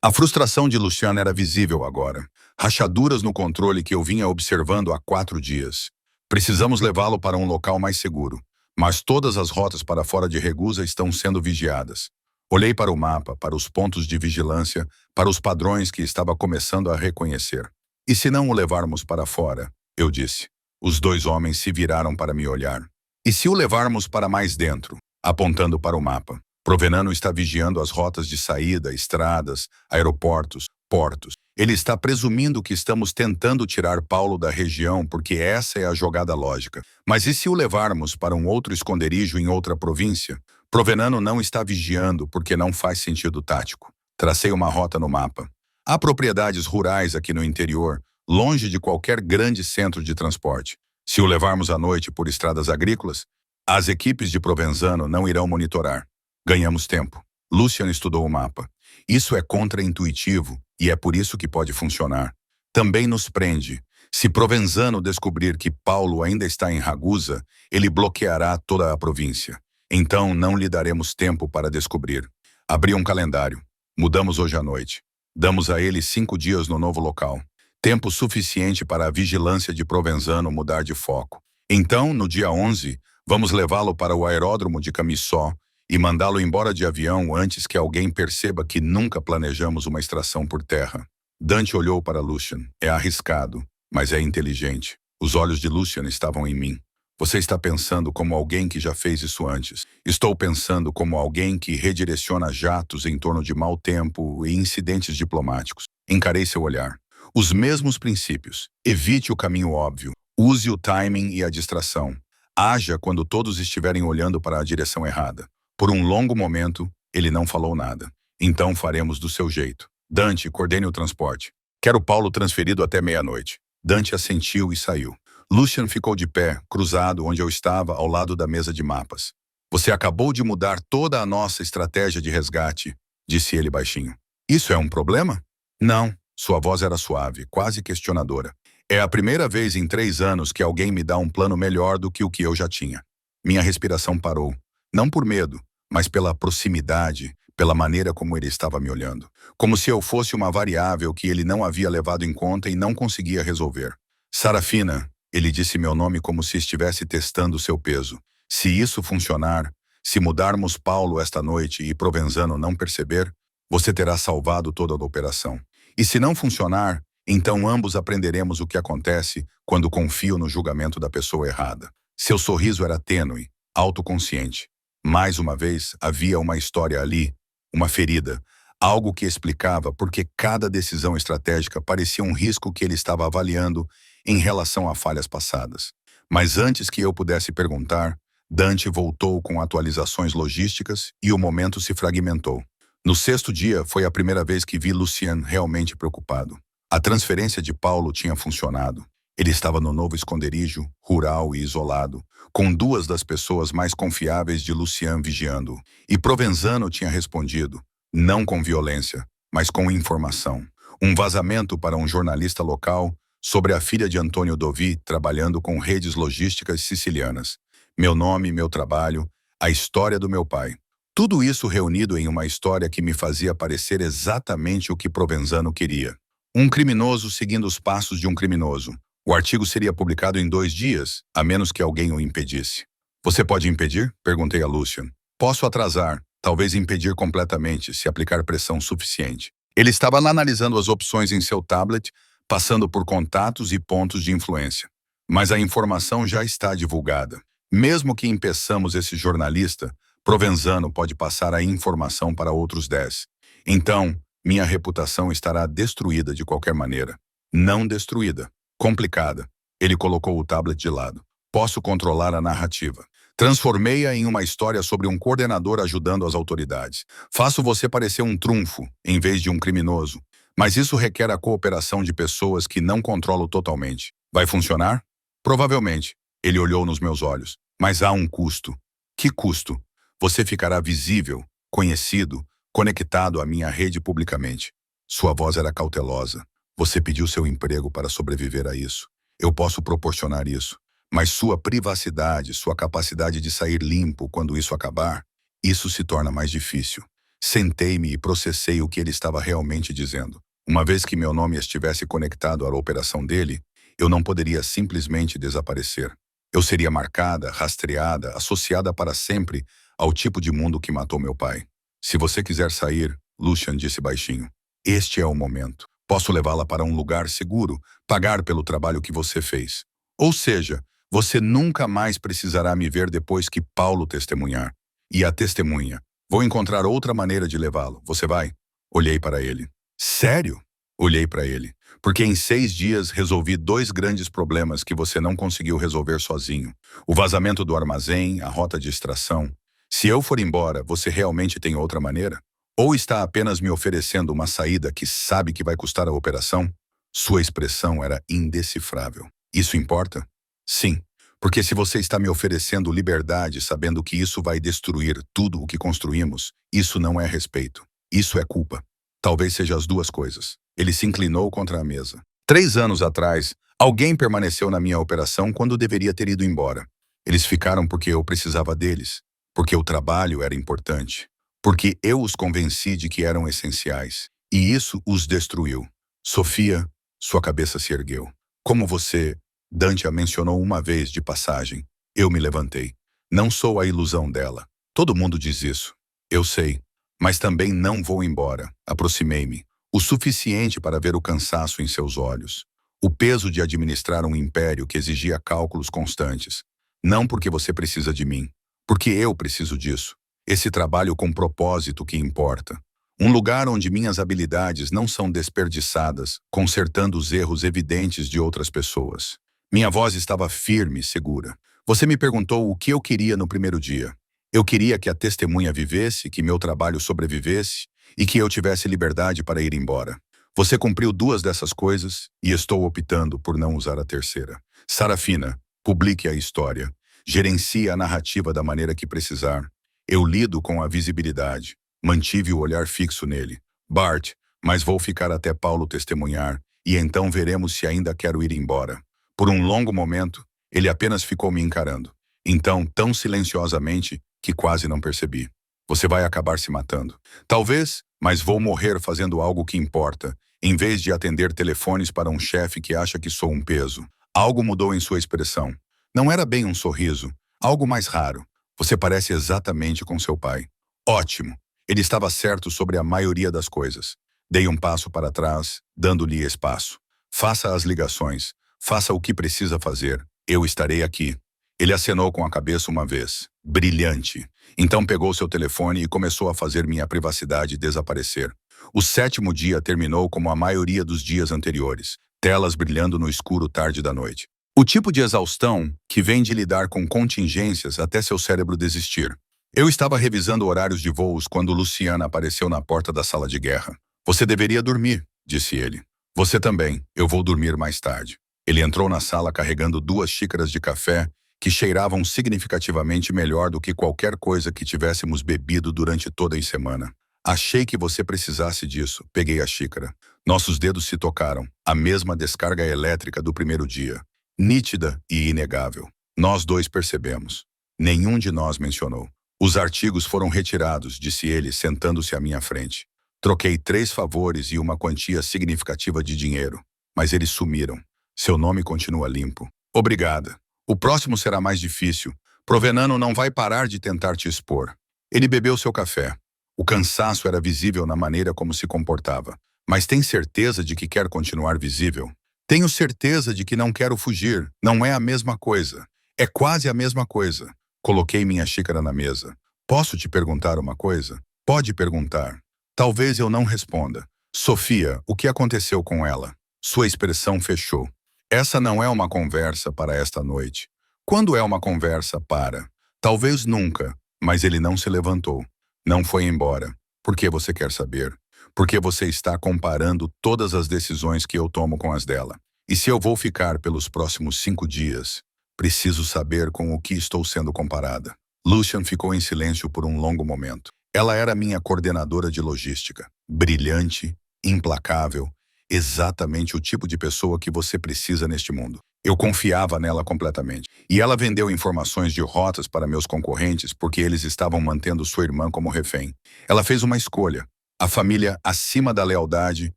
A frustração de Luciano era visível agora. Rachaduras no controle que eu vinha observando há 4 dias. Precisamos levá-lo para um local mais seguro. Mas todas as rotas para fora de Ragusa estão sendo vigiadas. Olhei para o mapa, para os pontos de vigilância, para os padrões que estava começando a reconhecer. E se não o levarmos para fora? Eu disse. Os 2 homens se viraram para me olhar. E se o levarmos para mais dentro? Apontando para o mapa. Provenzano está vigiando as rotas de saída, estradas, aeroportos, portos. Ele está presumindo que estamos tentando tirar Paulo da região porque essa é a jogada lógica. Mas e se o levarmos para um outro esconderijo em outra província? Provenzano não está vigiando porque não faz sentido tático. Tracei uma rota no mapa. Há propriedades rurais aqui no interior, longe de qualquer grande centro de transporte. Se o levarmos à noite por estradas agrícolas, as equipes de Provenzano não irão monitorar. Ganhamos tempo. Lucian estudou o mapa. Isso é contra-intuitivo e é por isso que pode funcionar. Também nos prende. Se Provenzano descobrir que Paulo ainda está em Ragusa, ele bloqueará toda a província. Então não lhe daremos tempo para descobrir. Abri um calendário. Mudamos hoje à noite. Damos a ele 5 dias no novo local. Tempo suficiente para a vigilância de Provenzano mudar de foco. Então, no dia 11, vamos levá-lo para o aeródromo de Camisó e mandá-lo embora de avião antes que alguém perceba que nunca planejamos uma extração por terra. Dante olhou para Lucian. É arriscado, mas é inteligente. Os olhos de Lucian estavam em mim. Você está pensando como alguém que já fez isso antes. Estou pensando como alguém que redireciona jatos em torno de mau tempo e incidentes diplomáticos. Encarei seu olhar. Os mesmos princípios. Evite o caminho óbvio. Use o timing e a distração. Haja quando todos estiverem olhando para a direção errada. Por um longo momento, ele não falou nada. Então faremos do seu jeito. Dante, coordene o transporte. Quero Paulo transferido até meia-noite. Dante assentiu e saiu. Lucian ficou de pé, cruzado onde eu estava, ao lado da mesa de mapas. Você acabou de mudar toda a nossa estratégia de resgate, disse ele baixinho. Isso é um problema? Não. Sua voz era suave, quase questionadora. É a primeira vez em 3 anos que alguém me dá um plano melhor do que o que eu já tinha. Minha respiração parou. Não por medo, mas pela proximidade, pela maneira como ele estava me olhando. Como se eu fosse uma variável que ele não havia levado em conta e não conseguia resolver. Sarafina, ele disse meu nome como se estivesse testando seu peso. Se isso funcionar, se mudarmos Paulo esta noite e Provenzano não perceber, você terá salvado toda a operação. E se não funcionar, então ambos aprenderemos o que acontece quando confio no julgamento da pessoa errada. Seu sorriso era tênue, autoconsciente. Mais uma vez, havia uma história ali, uma ferida, algo que explicava por que cada decisão estratégica parecia um risco que ele estava avaliando em relação a falhas passadas. Mas antes que eu pudesse perguntar, Dante voltou com atualizações logísticas e o momento se fragmentou. No 6º dia, foi a primeira vez que vi Lucian realmente preocupado. A transferência de Paulo tinha funcionado. Ele estava no novo esconderijo, rural e isolado, com 2 das pessoas mais confiáveis de Lucian vigiando-o. E Provenzano tinha respondido, não com violência, mas com informação. Um vazamento para um jornalista local sobre a filha de Antônio Dovi trabalhando com redes logísticas sicilianas. Meu nome, meu trabalho, a história do meu pai. Tudo isso reunido em uma história que me fazia parecer exatamente o que Provenzano queria. Um criminoso seguindo os passos de um criminoso. O artigo seria publicado em 2 dias, a menos que alguém o impedisse. Você pode impedir? Perguntei a Lucian. Posso atrasar, talvez impedir completamente, se aplicar pressão suficiente. Ele estava analisando as opções em seu tablet, passando por contatos e pontos de influência. Mas a informação já está divulgada. Mesmo que impeçamos esse jornalista, Provenzano pode passar a informação para outros 10. Então, minha reputação estará destruída de qualquer maneira. Não destruída. Complicada. Ele colocou o tablet de lado. Posso controlar a narrativa. Transformei-a em uma história sobre um coordenador ajudando as autoridades. Faço você parecer um trunfo, em vez de um criminoso. Mas isso requer a cooperação de pessoas que não controlo totalmente. Vai funcionar? Provavelmente. Ele olhou nos meus olhos. Mas há um custo. Que custo? Você ficará visível, conhecido, conectado à minha rede publicamente. Sua voz era cautelosa. Você pediu seu emprego para sobreviver a isso. Eu posso proporcionar isso. Mas sua privacidade, sua capacidade de sair limpo quando isso acabar, isso se torna mais difícil. Sentei-me e processei o que ele estava realmente dizendo. Uma vez que meu nome estivesse conectado à operação dele, eu não poderia simplesmente desaparecer. Eu seria marcada, rastreada, associada para sempre ao tipo de mundo que matou meu pai. Se você quiser sair, Lucian disse baixinho, este é o momento. Posso levá-la para um lugar seguro, pagar pelo trabalho que você fez. Ou seja, você nunca mais precisará me ver depois que Paulo testemunhar. E a testemunha. Vou encontrar outra maneira de levá-lo. Você vai? Olhei para ele. Sério? Olhei para ele. Porque em 6 dias resolvi 2 grandes problemas que você não conseguiu resolver sozinho. O vazamento do armazém, a rota de extração. Se eu for embora, você realmente tem outra maneira? Ou está apenas me oferecendo uma saída que sabe que vai custar a operação? Sua expressão era indecifrável. Isso importa? Sim, porque se você está me oferecendo liberdade sabendo que isso vai destruir tudo o que construímos, isso não é respeito. Isso é culpa. Talvez seja as 2 coisas. Ele se inclinou contra a mesa. 3 anos atrás, alguém permaneceu na minha operação quando deveria ter ido embora. Eles ficaram porque eu precisava deles. porque o trabalho era importante, porque eu os convenci de que eram essenciais, e isso os destruiu. Sofia, sua cabeça se ergueu. Como você, Dante a mencionou uma vez de passagem. Eu me levantei. Não sou a ilusão dela. Todo mundo diz isso. Eu sei. Mas também não vou embora. Aproximei-me. O suficiente para ver o cansaço em seus olhos. O peso de administrar um império que exigia cálculos constantes. Não porque você precisa de mim. Porque eu preciso disso. Esse trabalho com propósito que importa. Um lugar onde minhas habilidades não são desperdiçadas, consertando os erros evidentes de outras pessoas. Minha voz estava firme e segura. Você me perguntou o que eu queria no primeiro dia. Eu queria que a testemunha vivesse, que meu trabalho sobrevivesse e que eu tivesse liberdade para ir embora. Você cumpriu duas dessas coisas e estou optando por não usar a terceira. Sarafina, publique a história. Gerencie a narrativa da maneira que precisar. Eu lido com a visibilidade. Mantive o olhar fixo nele. Bart, mas vou ficar até Paulo testemunhar, e então veremos se ainda quero ir embora. Por um longo momento, ele apenas ficou me encarando. Então, tão silenciosamente, que quase não percebi. Você vai acabar se matando. Talvez, mas vou morrer fazendo algo que importa, em vez de atender telefones para um chefe que acha que sou um peso. Algo mudou em sua expressão. Não era bem um sorriso, algo mais raro. Você parece exatamente com seu pai. Ótimo. Ele estava certo sobre a maioria das coisas. Dei um passo para trás, dando-lhe espaço. Faça as ligações. Faça o que precisa fazer. Eu estarei aqui. Ele acenou com a cabeça uma vez. Brilhante. Então pegou seu telefone e começou a fazer minha privacidade desaparecer. O 7º dia terminou como a maioria dos dias anteriores. Telas brilhando no escuro tarde da noite. O tipo de exaustão que vem de lidar com contingências até seu cérebro desistir. Eu estava revisando horários de voos quando Luciana apareceu na porta da sala de guerra. Você deveria dormir, disse ele. Você também. Eu vou dormir mais tarde. Ele entrou na sala carregando 2 xícaras de café que cheiravam significativamente melhor do que qualquer coisa que tivéssemos bebido durante toda a semana. Achei que você precisasse disso. Peguei a xícara. Nossos dedos se tocaram. A mesma descarga elétrica do primeiro dia. Nítida e inegável. Nós dois percebemos. Nenhum de nós mencionou. Os artigos foram retirados, disse ele, sentando-se à minha frente. Troquei 3 favores e uma quantia significativa de dinheiro, mas eles sumiram. Seu nome continua limpo. Obrigada. O próximo será mais difícil. Provenano não vai parar de tentar te expor. Ele bebeu seu café. O cansaço era visível na maneira como se comportava. Mas tem certeza de que quer continuar visível? Tenho certeza de que não quero fugir. Não é a mesma coisa. É quase a mesma coisa. Coloquei minha xícara na mesa. Posso te perguntar uma coisa? Pode perguntar. Talvez eu não responda. Sofia, o que aconteceu com ela? Sua expressão fechou. Essa não é uma conversa para esta noite. Quando é uma conversa para? Talvez nunca, mas ele não se levantou. Não foi embora. Por que você quer saber? Porque você está comparando todas as decisões que eu tomo com as dela. E se eu vou ficar pelos próximos 5 dias? Preciso saber com o que estou sendo comparada. Lucian ficou em silêncio por um longo momento. Ela era minha coordenadora de logística. Brilhante, implacável, exatamente o tipo de pessoa que você precisa neste mundo. Eu confiava nela completamente. E ela vendeu informações de rotas para meus concorrentes porque eles estavam mantendo sua irmã como refém. Ela fez uma escolha. A família acima da lealdade,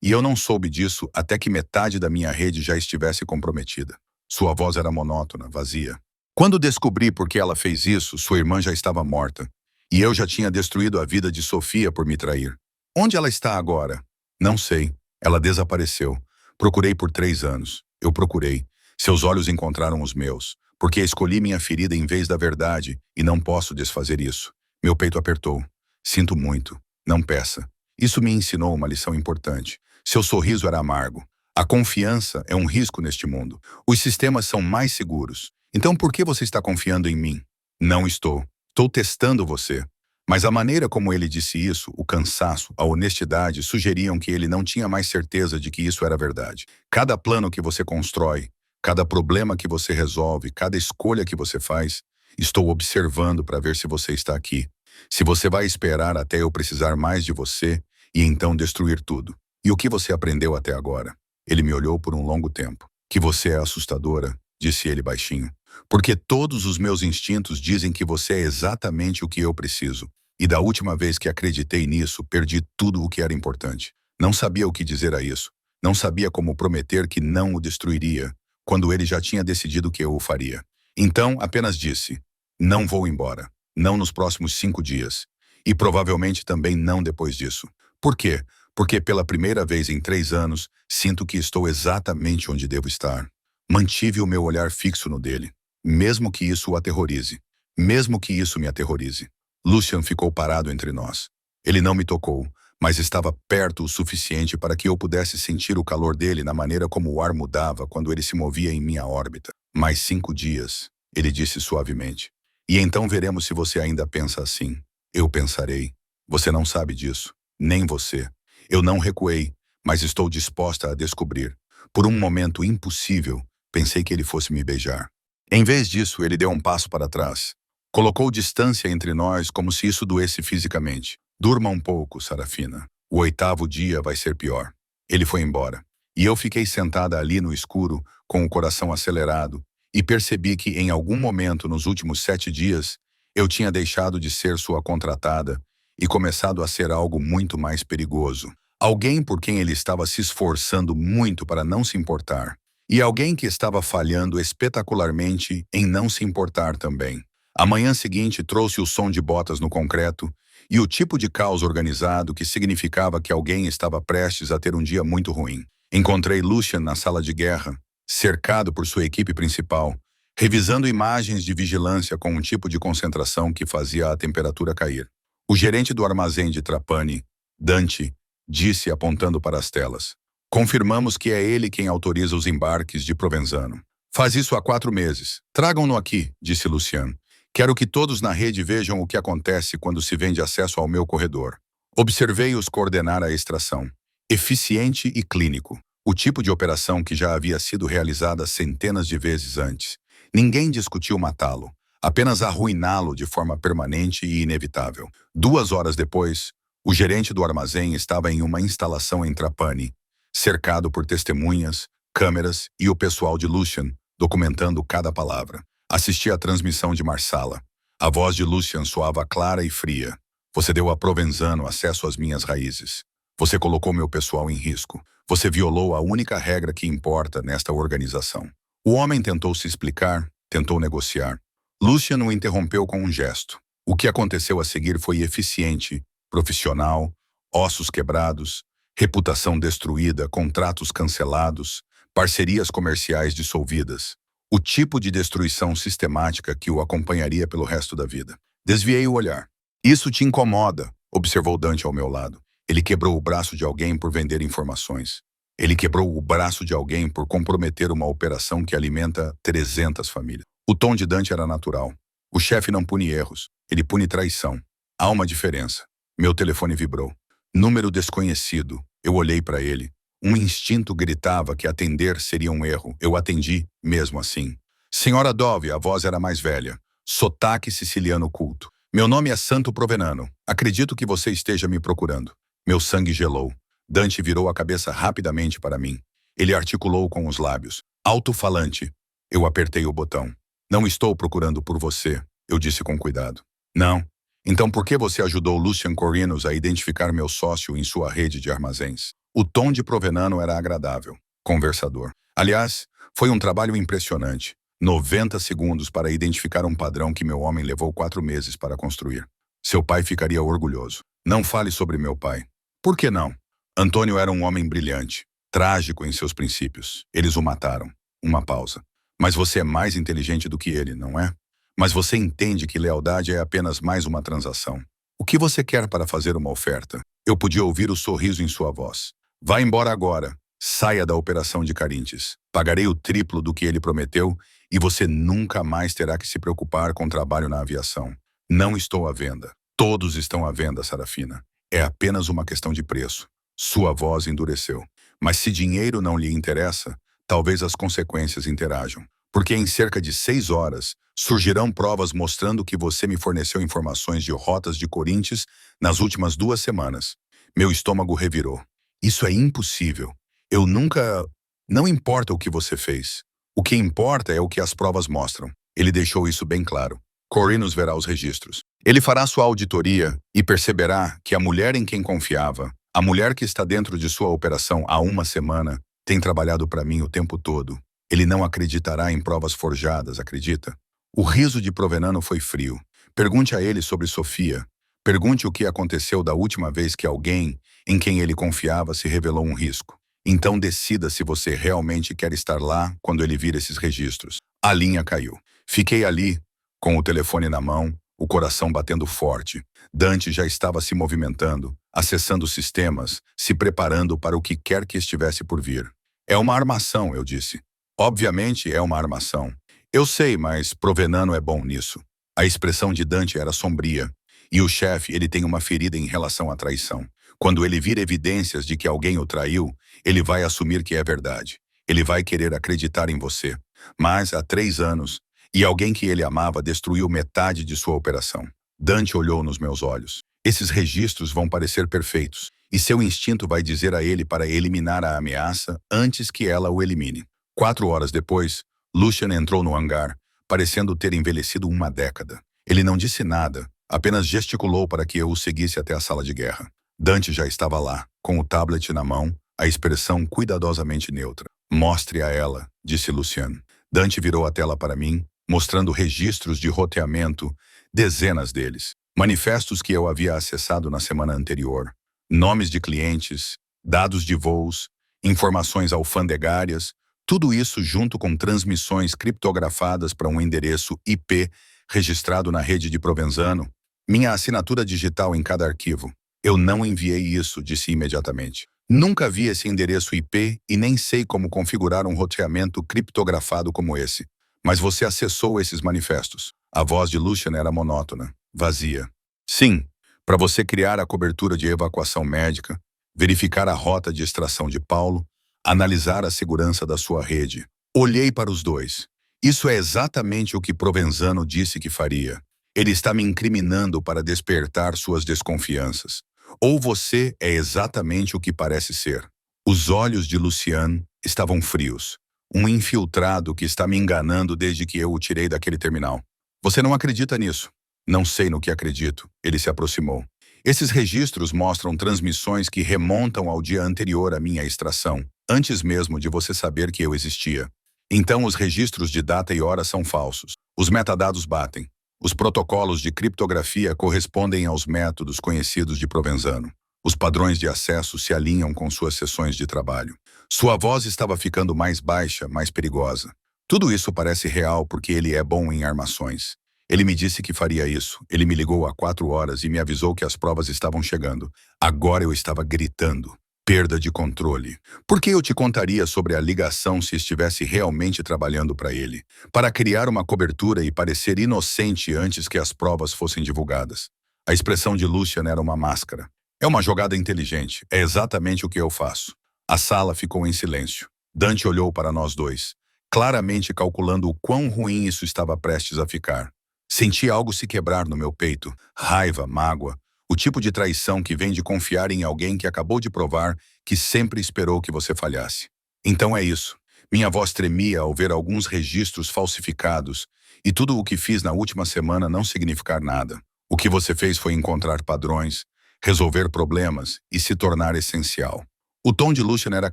e eu não soube disso até que metade da minha rede já estivesse comprometida. Sua voz era monótona, vazia. Quando descobri por que ela fez isso, sua irmã já estava morta. E eu já tinha destruído a vida de Sofia por me trair. Onde ela está agora? Não sei. Ela desapareceu. Procurei por 3 anos. Eu procurei. Seus olhos encontraram os meus, porque escolhi minha ferida em vez da verdade, e não posso desfazer isso. Meu peito apertou. Sinto muito. Não peça. Isso me ensinou uma lição importante. Seu sorriso era amargo. A confiança é um risco neste mundo. Os sistemas são mais seguros. Então por que você está confiando em mim? Não estou. Estou testando você. Mas a maneira como ele disse isso, o cansaço, a honestidade, sugeriam que ele não tinha mais certeza de que isso era verdade. Cada plano que você constrói, cada problema que você resolve, cada escolha que você faz, estou observando para ver se você está aqui. Se você vai esperar até eu precisar mais de você e então destruir tudo. E o que você aprendeu até agora? Ele me olhou por um longo tempo. Que você é assustadora disse ele baixinho. Porque todos os meus instintos dizem que você é exatamente o que eu preciso. E da última vez que acreditei nisso, perdi tudo o que era importante. Não sabia o que dizer a isso. Não sabia como prometer que não o destruiria, quando ele já tinha decidido que eu o faria. Então, apenas disse, não vou embora. Não nos próximos 5 dias. E provavelmente também não depois disso. Por quê? Porque pela primeira vez em 3 anos, sinto que estou exatamente onde devo estar. Mantive o meu olhar fixo no dele, mesmo que isso o aterrorize. Mesmo que isso me aterrorize. Lucian ficou parado entre nós. Ele não me tocou, mas estava perto o suficiente para que eu pudesse sentir o calor dele na maneira como o ar mudava quando ele se movia em minha órbita. Mais 5 dias, ele disse suavemente. E então veremos se você ainda pensa assim. Eu pensarei. Você não sabe disso. Nem você. Eu não recuei, mas estou disposta a descobrir. Por um momento impossível, pensei que ele fosse me beijar. Em vez disso, ele deu um passo para trás. Colocou distância entre nós como se isso doesse fisicamente. Durma um pouco, Sarafina. O 8º dia vai ser pior. Ele foi embora. E eu fiquei sentada ali no escuro, com o coração acelerado, e percebi que em algum momento nos últimos 7 dias, eu tinha deixado de ser sua contratada e começado a ser algo muito mais perigoso. Alguém por quem ele estava se esforçando muito para não se importar. E alguém que estava falhando espetacularmente em não se importar também. A manhã seguinte trouxe o som de botas no concreto e o tipo de caos organizado que significava que alguém estava prestes a ter um dia muito ruim. Encontrei Lucian na sala de guerra, cercado por sua equipe principal, revisando imagens de vigilância com um tipo de concentração que fazia a temperatura cair. O gerente do armazém de Trapani, Dante, disse apontando para as telas. Confirmamos que é ele quem autoriza os embarques de Provenzano. Faz isso há 4 meses. Tragam-no aqui, disse Lucian. Quero que todos na rede vejam o que acontece quando se vende acesso ao meu corredor. Observei-os coordenar a extração. Eficiente e clínico. O tipo de operação que já havia sido realizada centenas de vezes antes. Ninguém discutiu matá-lo, apenas arruiná-lo de forma permanente e inevitável. 2 horas depois, o gerente do armazém estava em uma instalação em Trapani, cercado por testemunhas, câmeras e o pessoal de Lucian, documentando cada palavra. Assisti à transmissão de Marsala. A voz de Lucian soava clara e fria. Você deu a Provenzano acesso às minhas raízes. Você colocou meu pessoal em risco. Você violou a única regra que importa nesta organização. O homem tentou se explicar, tentou negociar. Lucian o interrompeu com um gesto. O que aconteceu a seguir foi eficiente, profissional, ossos quebrados, reputação destruída, contratos cancelados, parcerias comerciais dissolvidas. O tipo de destruição sistemática que o acompanharia pelo resto da vida. Desviei o olhar. Isso te incomoda, observou Dante ao meu lado. Ele quebrou o braço de alguém por vender informações. Ele quebrou o braço de alguém por comprometer uma operação que alimenta 300 famílias. O tom de Dante era natural. O chefe não pune erros, ele pune traição. Há uma diferença. Meu telefone vibrou. Número desconhecido. Eu olhei para ele. Um instinto gritava que atender seria um erro. Eu atendi, mesmo assim. Senhora Dove, a voz era mais velha. Sotaque siciliano culto. Meu nome é Santo Provenano. Acredito que você esteja me procurando. Meu sangue gelou. Dante virou a cabeça rapidamente para mim. Ele articulou com os lábios. Alto-falante. Eu apertei o botão. Não estou procurando por você, eu disse com cuidado. Não. Então por que você ajudou Lucian Corrinus a identificar meu sócio em sua rede de armazéns? O tom de Provenano era agradável, conversador. Aliás, foi um trabalho impressionante. 90 segundos para identificar um padrão que meu homem levou 4 meses para construir. Seu pai ficaria orgulhoso. Não fale sobre meu pai. Por que não? Antônio era um homem brilhante, trágico em seus princípios. Eles o mataram. Uma pausa. Mas você é mais inteligente do que ele, não é? Mas você entende que lealdade é apenas mais uma transação. O que você quer para fazer uma oferta? Eu podia ouvir o sorriso em sua voz. Vá embora agora. Saia da operação de Carintes. Pagarei o triplo do que ele prometeu e você nunca mais terá que se preocupar com trabalho na aviação. Não estou à venda. Todos estão à venda, Sarafina. É apenas uma questão de preço. Sua voz endureceu. Mas se dinheiro não lhe interessa, talvez as consequências interajam. Porque em cerca de 6 horas, surgirão provas mostrando que você me forneceu informações de rotas de Corinthians nas últimas 2 semanas. Meu estômago revirou. Isso é impossível. Eu nunca... Não importa o que você fez. O que importa é o que as provas mostram. Ele deixou isso bem claro. Corey nos verá os registros. Ele fará sua auditoria e perceberá que a mulher em quem confiava, a mulher que está dentro de sua operação há uma semana, tem trabalhado para mim o tempo todo. Ele não acreditará em provas forjadas, acredita? O riso de Provenano foi frio. Pergunte a ele sobre Sofia. Pergunte o que aconteceu da última vez que alguém em quem ele confiava se revelou um risco. Então decida se você realmente quer estar lá quando ele vir esses registros. A linha caiu. Fiquei ali, com o telefone na mão, o coração batendo forte. Dante já estava se movimentando, acessando sistemas, se preparando para o que quer que estivesse por vir. É uma armação, eu disse. Obviamente é uma armação. Eu sei, mas Provenano é bom nisso. A expressão de Dante era sombria. E o chefe, ele tem uma ferida em relação à traição. Quando ele vir evidências de que alguém o traiu, ele vai assumir que é verdade. Ele vai querer acreditar em você. Mas há 3 anos, e alguém que ele amava destruiu metade de sua operação. Dante olhou nos meus olhos. Esses registros vão parecer perfeitos, e seu instinto vai dizer a ele para eliminar a ameaça antes que ela o elimine. 4 horas depois, Lucian entrou no hangar, parecendo ter envelhecido uma década. Ele não disse nada, apenas gesticulou para que eu o seguisse até a sala de guerra. Dante já estava lá, com o tablet na mão, a expressão cuidadosamente neutra. Mostre a ela, disse Lucian. Dante virou a tela para mim, mostrando registros de roteamento, dezenas deles. Manifestos que eu havia acessado na semana anterior. Nomes de clientes, dados de voos, informações alfandegárias, tudo isso junto com transmissões criptografadas para um endereço IP registrado na rede de Provenzano. Minha assinatura digital em cada arquivo. Eu não enviei isso, disse imediatamente. Nunca vi esse endereço IP e nem sei como configurar um roteamento criptografado como esse. Mas você acessou esses manifestos. A voz de Lucian era monótona, vazia. Sim, para você criar a cobertura de evacuação médica, verificar a rota de extração de Paulo, analisar a segurança da sua rede. Olhei para os dois. Isso é exatamente o que Provenzano disse que faria. Ele está me incriminando para despertar suas desconfianças. Ou você é exatamente o que parece ser. Os olhos de Lucian estavam frios. Um infiltrado que está me enganando desde que eu o tirei daquele terminal. Você não acredita nisso? Não sei no que acredito. Ele se aproximou. Esses registros mostram transmissões que remontam ao dia anterior à minha extração, antes mesmo de você saber que eu existia. Então os registros de data e hora são falsos. Os metadados batem. Os protocolos de criptografia correspondem aos métodos conhecidos de Provenzano. Os padrões de acesso se alinham com suas sessões de trabalho. Sua voz estava ficando mais baixa, mais perigosa. Tudo isso parece real porque ele é bom em armações. Ele me disse que faria isso. Ele me ligou há 4 horas e me avisou que as provas estavam chegando. Agora eu estava gritando. Perda de controle. Por que eu te contaria sobre a ligação se estivesse realmente trabalhando para ele? Para criar uma cobertura e parecer inocente antes que as provas fossem divulgadas. A expressão de Lucian era uma máscara. É uma jogada inteligente. É exatamente o que eu faço. A sala ficou em silêncio. Dante olhou para nós dois, claramente calculando o quão ruim isso estava prestes a ficar. Senti algo se quebrar no meu peito. Raiva, mágoa. O tipo de traição que vem de confiar em alguém que acabou de provar que sempre esperou que você falhasse. Então é isso. Minha voz tremia ao ver alguns registros falsificados e tudo o que fiz na última semana não significar nada. O que você fez foi encontrar padrões, resolver problemas e se tornar essencial. O tom de Lucian era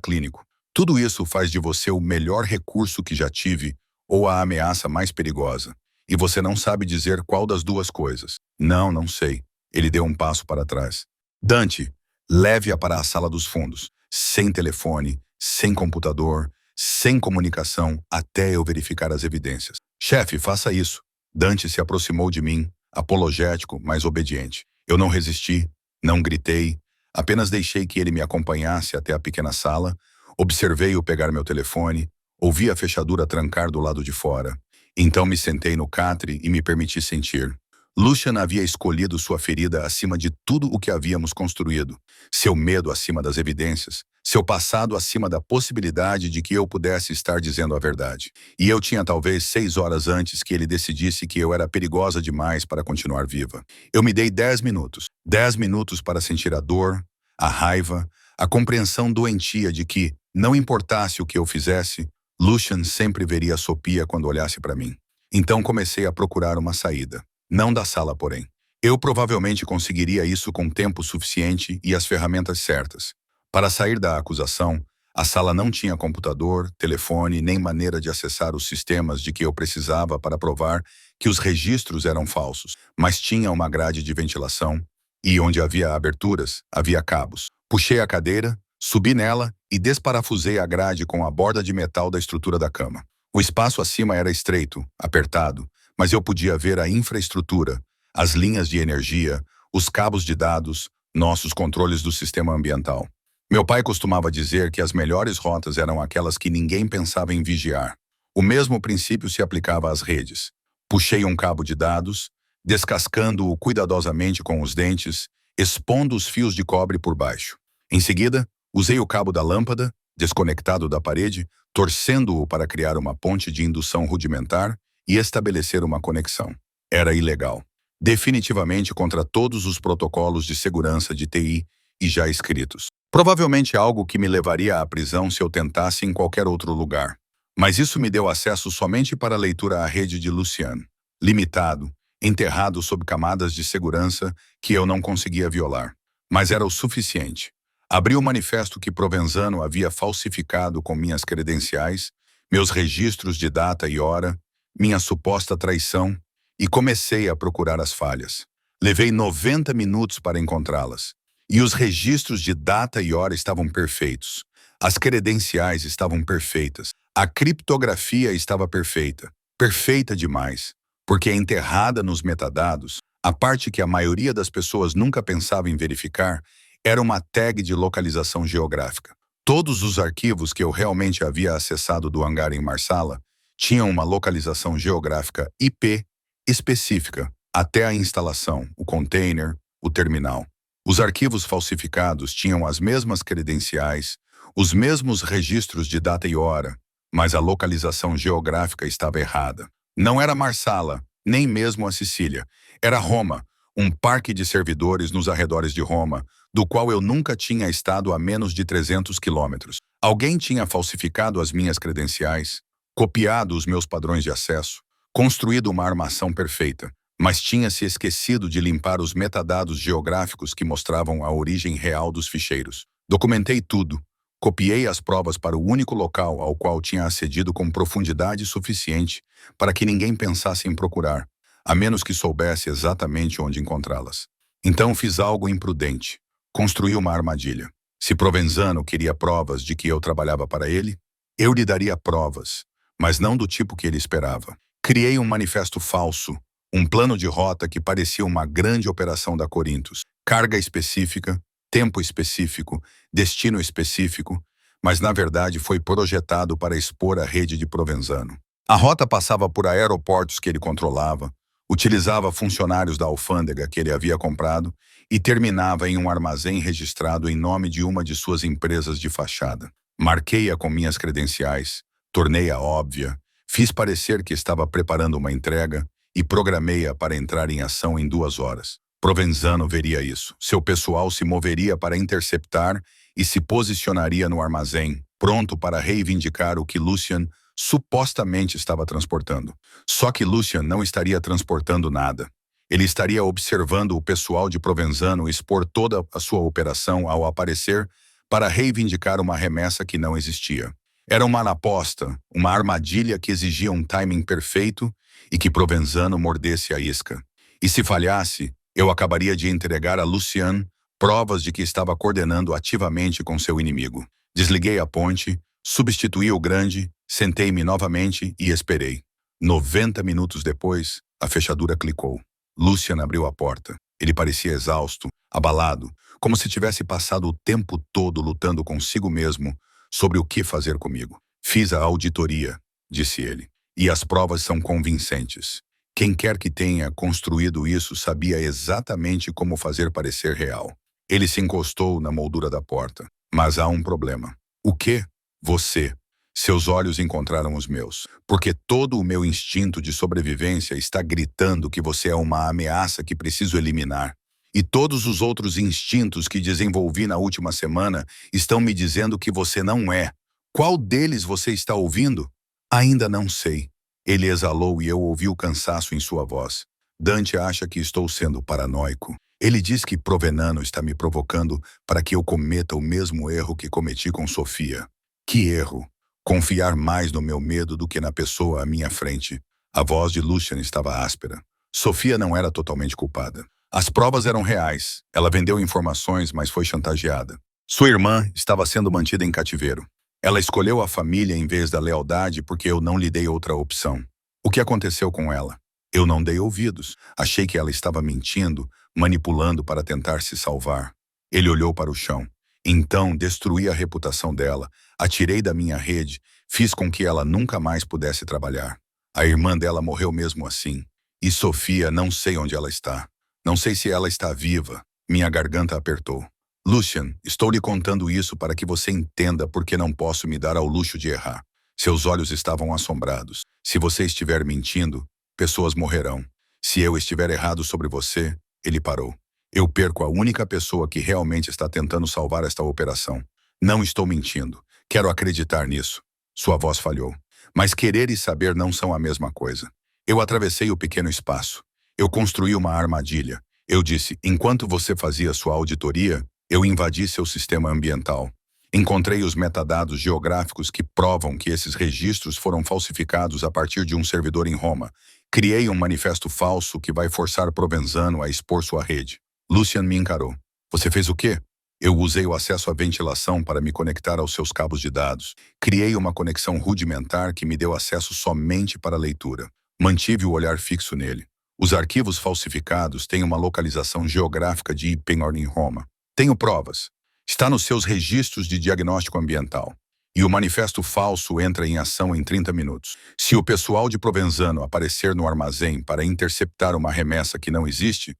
clínico. Tudo isso faz de você o melhor recurso que já tive ou a ameaça mais perigosa. E você não sabe dizer qual das duas coisas. Não sei. Ele deu um passo para trás. Dante, leve-a para a sala dos fundos. Sem telefone, sem computador, sem comunicação, até eu verificar as evidências. Chefe, faça isso. Dante se aproximou de mim, apologético, mas obediente. Eu não resisti, não gritei, apenas deixei que ele me acompanhasse até a pequena sala, observei-o pegar meu telefone, ouvi a fechadura trancar do lado de fora. Então me sentei no catre e me permiti sentir. Lucian havia escolhido sua ferida acima de tudo o que havíamos construído, seu medo acima das evidências, seu passado acima da possibilidade de que eu pudesse estar dizendo a verdade. E eu tinha talvez 6 horas antes que ele decidisse que eu era perigosa demais para continuar viva. Eu me dei 10 minutos. 10 minutos para sentir a dor, a raiva, a compreensão doentia de que, não importasse o que eu fizesse, Lucian sempre veria Sophia quando olhasse para mim. Então comecei a procurar uma saída. Não da sala, porém. Eu provavelmente conseguiria isso com tempo suficiente e as ferramentas certas. Para sair da acusação, a sala não tinha computador, telefone, nem maneira de acessar os sistemas de que eu precisava para provar que os registros eram falsos, mas tinha uma grade de ventilação e onde havia aberturas, havia cabos. Puxei a cadeira, subi nela e desparafusei a grade com a borda de metal da estrutura da cama. O espaço acima era estreito, apertado, mas eu podia ver a infraestrutura, as linhas de energia, os cabos de dados, nossos controles do sistema ambiental. Meu pai costumava dizer que as melhores rotas eram aquelas que ninguém pensava em vigiar. O mesmo princípio se aplicava às redes. Puxei um cabo de dados, descascando-o cuidadosamente com os dentes, expondo os fios de cobre por baixo. Em seguida, usei o cabo da lâmpada, desconectado da parede, torcendo-o para criar uma ponte de indução rudimentar e estabelecer uma conexão. Era ilegal. Definitivamente contra todos os protocolos de segurança de TI e já escritos. Provavelmente algo que me levaria à prisão se eu tentasse em qualquer outro lugar. Mas isso me deu acesso somente para a leitura à rede de Lucian. Limitado, enterrado sob camadas de segurança que eu não conseguia violar. Mas era o suficiente. Abri o manifesto que Provenzano havia falsificado com minhas credenciais, meus registros de data e hora, minha suposta traição, e comecei a procurar as falhas. Levei 90 minutos para encontrá-las. E os registros de data e hora estavam perfeitos. As credenciais estavam perfeitas. A criptografia estava perfeita. Perfeita demais. Porque enterrada nos metadados, a parte que a maioria das pessoas nunca pensava em verificar era uma tag de localização geográfica. Todos os arquivos que eu realmente havia acessado do hangar em Marsala tinham uma localização geográfica IP específica, até a instalação, o container, o terminal. Os arquivos falsificados tinham as mesmas credenciais, os mesmos registros de data e hora, mas a localização geográfica estava errada. Não era Marsala, nem mesmo a Sicília. Era Roma, um parque de servidores nos arredores de Roma, do qual eu nunca tinha estado a menos de 300 quilômetros. Alguém tinha falsificado as minhas credenciais, copiado os meus padrões de acesso, construído uma armação perfeita, mas tinha se esquecido de limpar os metadados geográficos que mostravam a origem real dos ficheiros. Documentei tudo, copiei as provas para o único local ao qual tinha acedido com profundidade suficiente para que ninguém pensasse em procurar, a menos que soubesse exatamente onde encontrá-las. Então fiz algo imprudente. Construí uma armadilha. Se Provenzano queria provas de que eu trabalhava para ele, eu lhe daria provas, mas não do tipo que ele esperava. Criei um manifesto falso, um plano de rota que parecia uma grande operação da Corinthos. Carga específica, tempo específico, destino específico, mas na verdade foi projetado para expor a rede de Provenzano. A rota passava por aeroportos que ele controlava, utilizava funcionários da alfândega que ele havia comprado e terminava em um armazém registrado em nome de uma de suas empresas de fachada. Marquei-a com minhas credenciais, tornei-a óbvia, fiz parecer que estava preparando uma entrega e programei-a para entrar em ação em 2 horas. Provenzano veria isso. Seu pessoal se moveria para interceptar e se posicionaria no armazém, pronto para reivindicar o que Lucian supostamente estava transportando. Só que Lucian não estaria transportando nada. Ele estaria observando o pessoal de Provenzano expor toda a sua operação ao aparecer para reivindicar uma remessa que não existia. Era uma aposta, uma armadilha que exigia um timing perfeito e que Provenzano mordesse a isca. E se falhasse, eu acabaria de entregar a Lucian provas de que estava coordenando ativamente com seu inimigo. Desliguei a ponte, substituí o grande, sentei-me novamente e esperei. 90 minutos depois, a fechadura clicou. Lucian abriu a porta. Ele parecia exausto, abalado, como se tivesse passado o tempo todo lutando consigo mesmo sobre o que fazer comigo. Fiz a auditoria, disse ele, e as provas são convincentes. Quem quer que tenha construído isso sabia exatamente como fazer parecer real. Ele se encostou na moldura da porta. Mas há um problema. O quê? Você. Seus olhos encontraram os meus, porque todo o meu instinto de sobrevivência está gritando que você é uma ameaça que preciso eliminar. E todos os outros instintos que desenvolvi na última semana estão me dizendo que você não é. Qual deles você está ouvindo? Ainda não sei. Ele exalou e eu ouvi o cansaço em sua voz. Dante acha que estou sendo paranoico. Ele diz que Provenano está me provocando para que eu cometa o mesmo erro que cometi com Sofia. Que erro! Confiar mais no meu medo do que na pessoa à minha frente. A voz de Lucian estava áspera. Sofia não era totalmente culpada. As provas eram reais. Ela vendeu informações, mas foi chantageada. Sua irmã estava sendo mantida em cativeiro. Ela escolheu a família em vez da lealdade porque eu não lhe dei outra opção. O que aconteceu com ela? Eu não dei ouvidos. Achei que ela estava mentindo, manipulando para tentar se salvar. Ele olhou para o chão. Então, destruí a reputação dela, atirei da minha rede, fiz com que ela nunca mais pudesse trabalhar. A irmã dela morreu mesmo assim. E Sofia, não sei onde ela está. Não sei se ela está viva. Minha garganta apertou. Lucian, estou lhe contando isso para que você entenda por que não posso me dar ao luxo de errar. Seus olhos estavam assombrados. Se você estiver mentindo, pessoas morrerão. Se eu estiver errado sobre você, ele parou. Eu perco a única pessoa que realmente está tentando salvar esta operação. Não estou mentindo. Quero acreditar nisso. Sua voz falhou. Mas querer e saber não são a mesma coisa. Eu atravessei o pequeno espaço. Eu construí uma armadilha. Eu disse, enquanto você fazia sua auditoria, eu invadi seu sistema ambiental. Encontrei os metadados geográficos que provam que esses registros foram falsificados a partir de um servidor em Roma. Criei um manifesto falso que vai forçar Provenzano a expor sua rede. Lucian me encarou. Você fez o quê? Eu usei o acesso à ventilação para me conectar aos seus cabos de dados. Criei uma conexão rudimentar que me deu acesso somente para leitura. Mantive o olhar fixo nele. Os arquivos falsificados têm uma localização geográfica de Ipenhorn em Roma. Tenho provas. Está nos seus registros de diagnóstico ambiental. E o manifesto falso entra em ação em 30 minutos. Se o pessoal de Provenzano aparecer no armazém para interceptar uma remessa que não existe,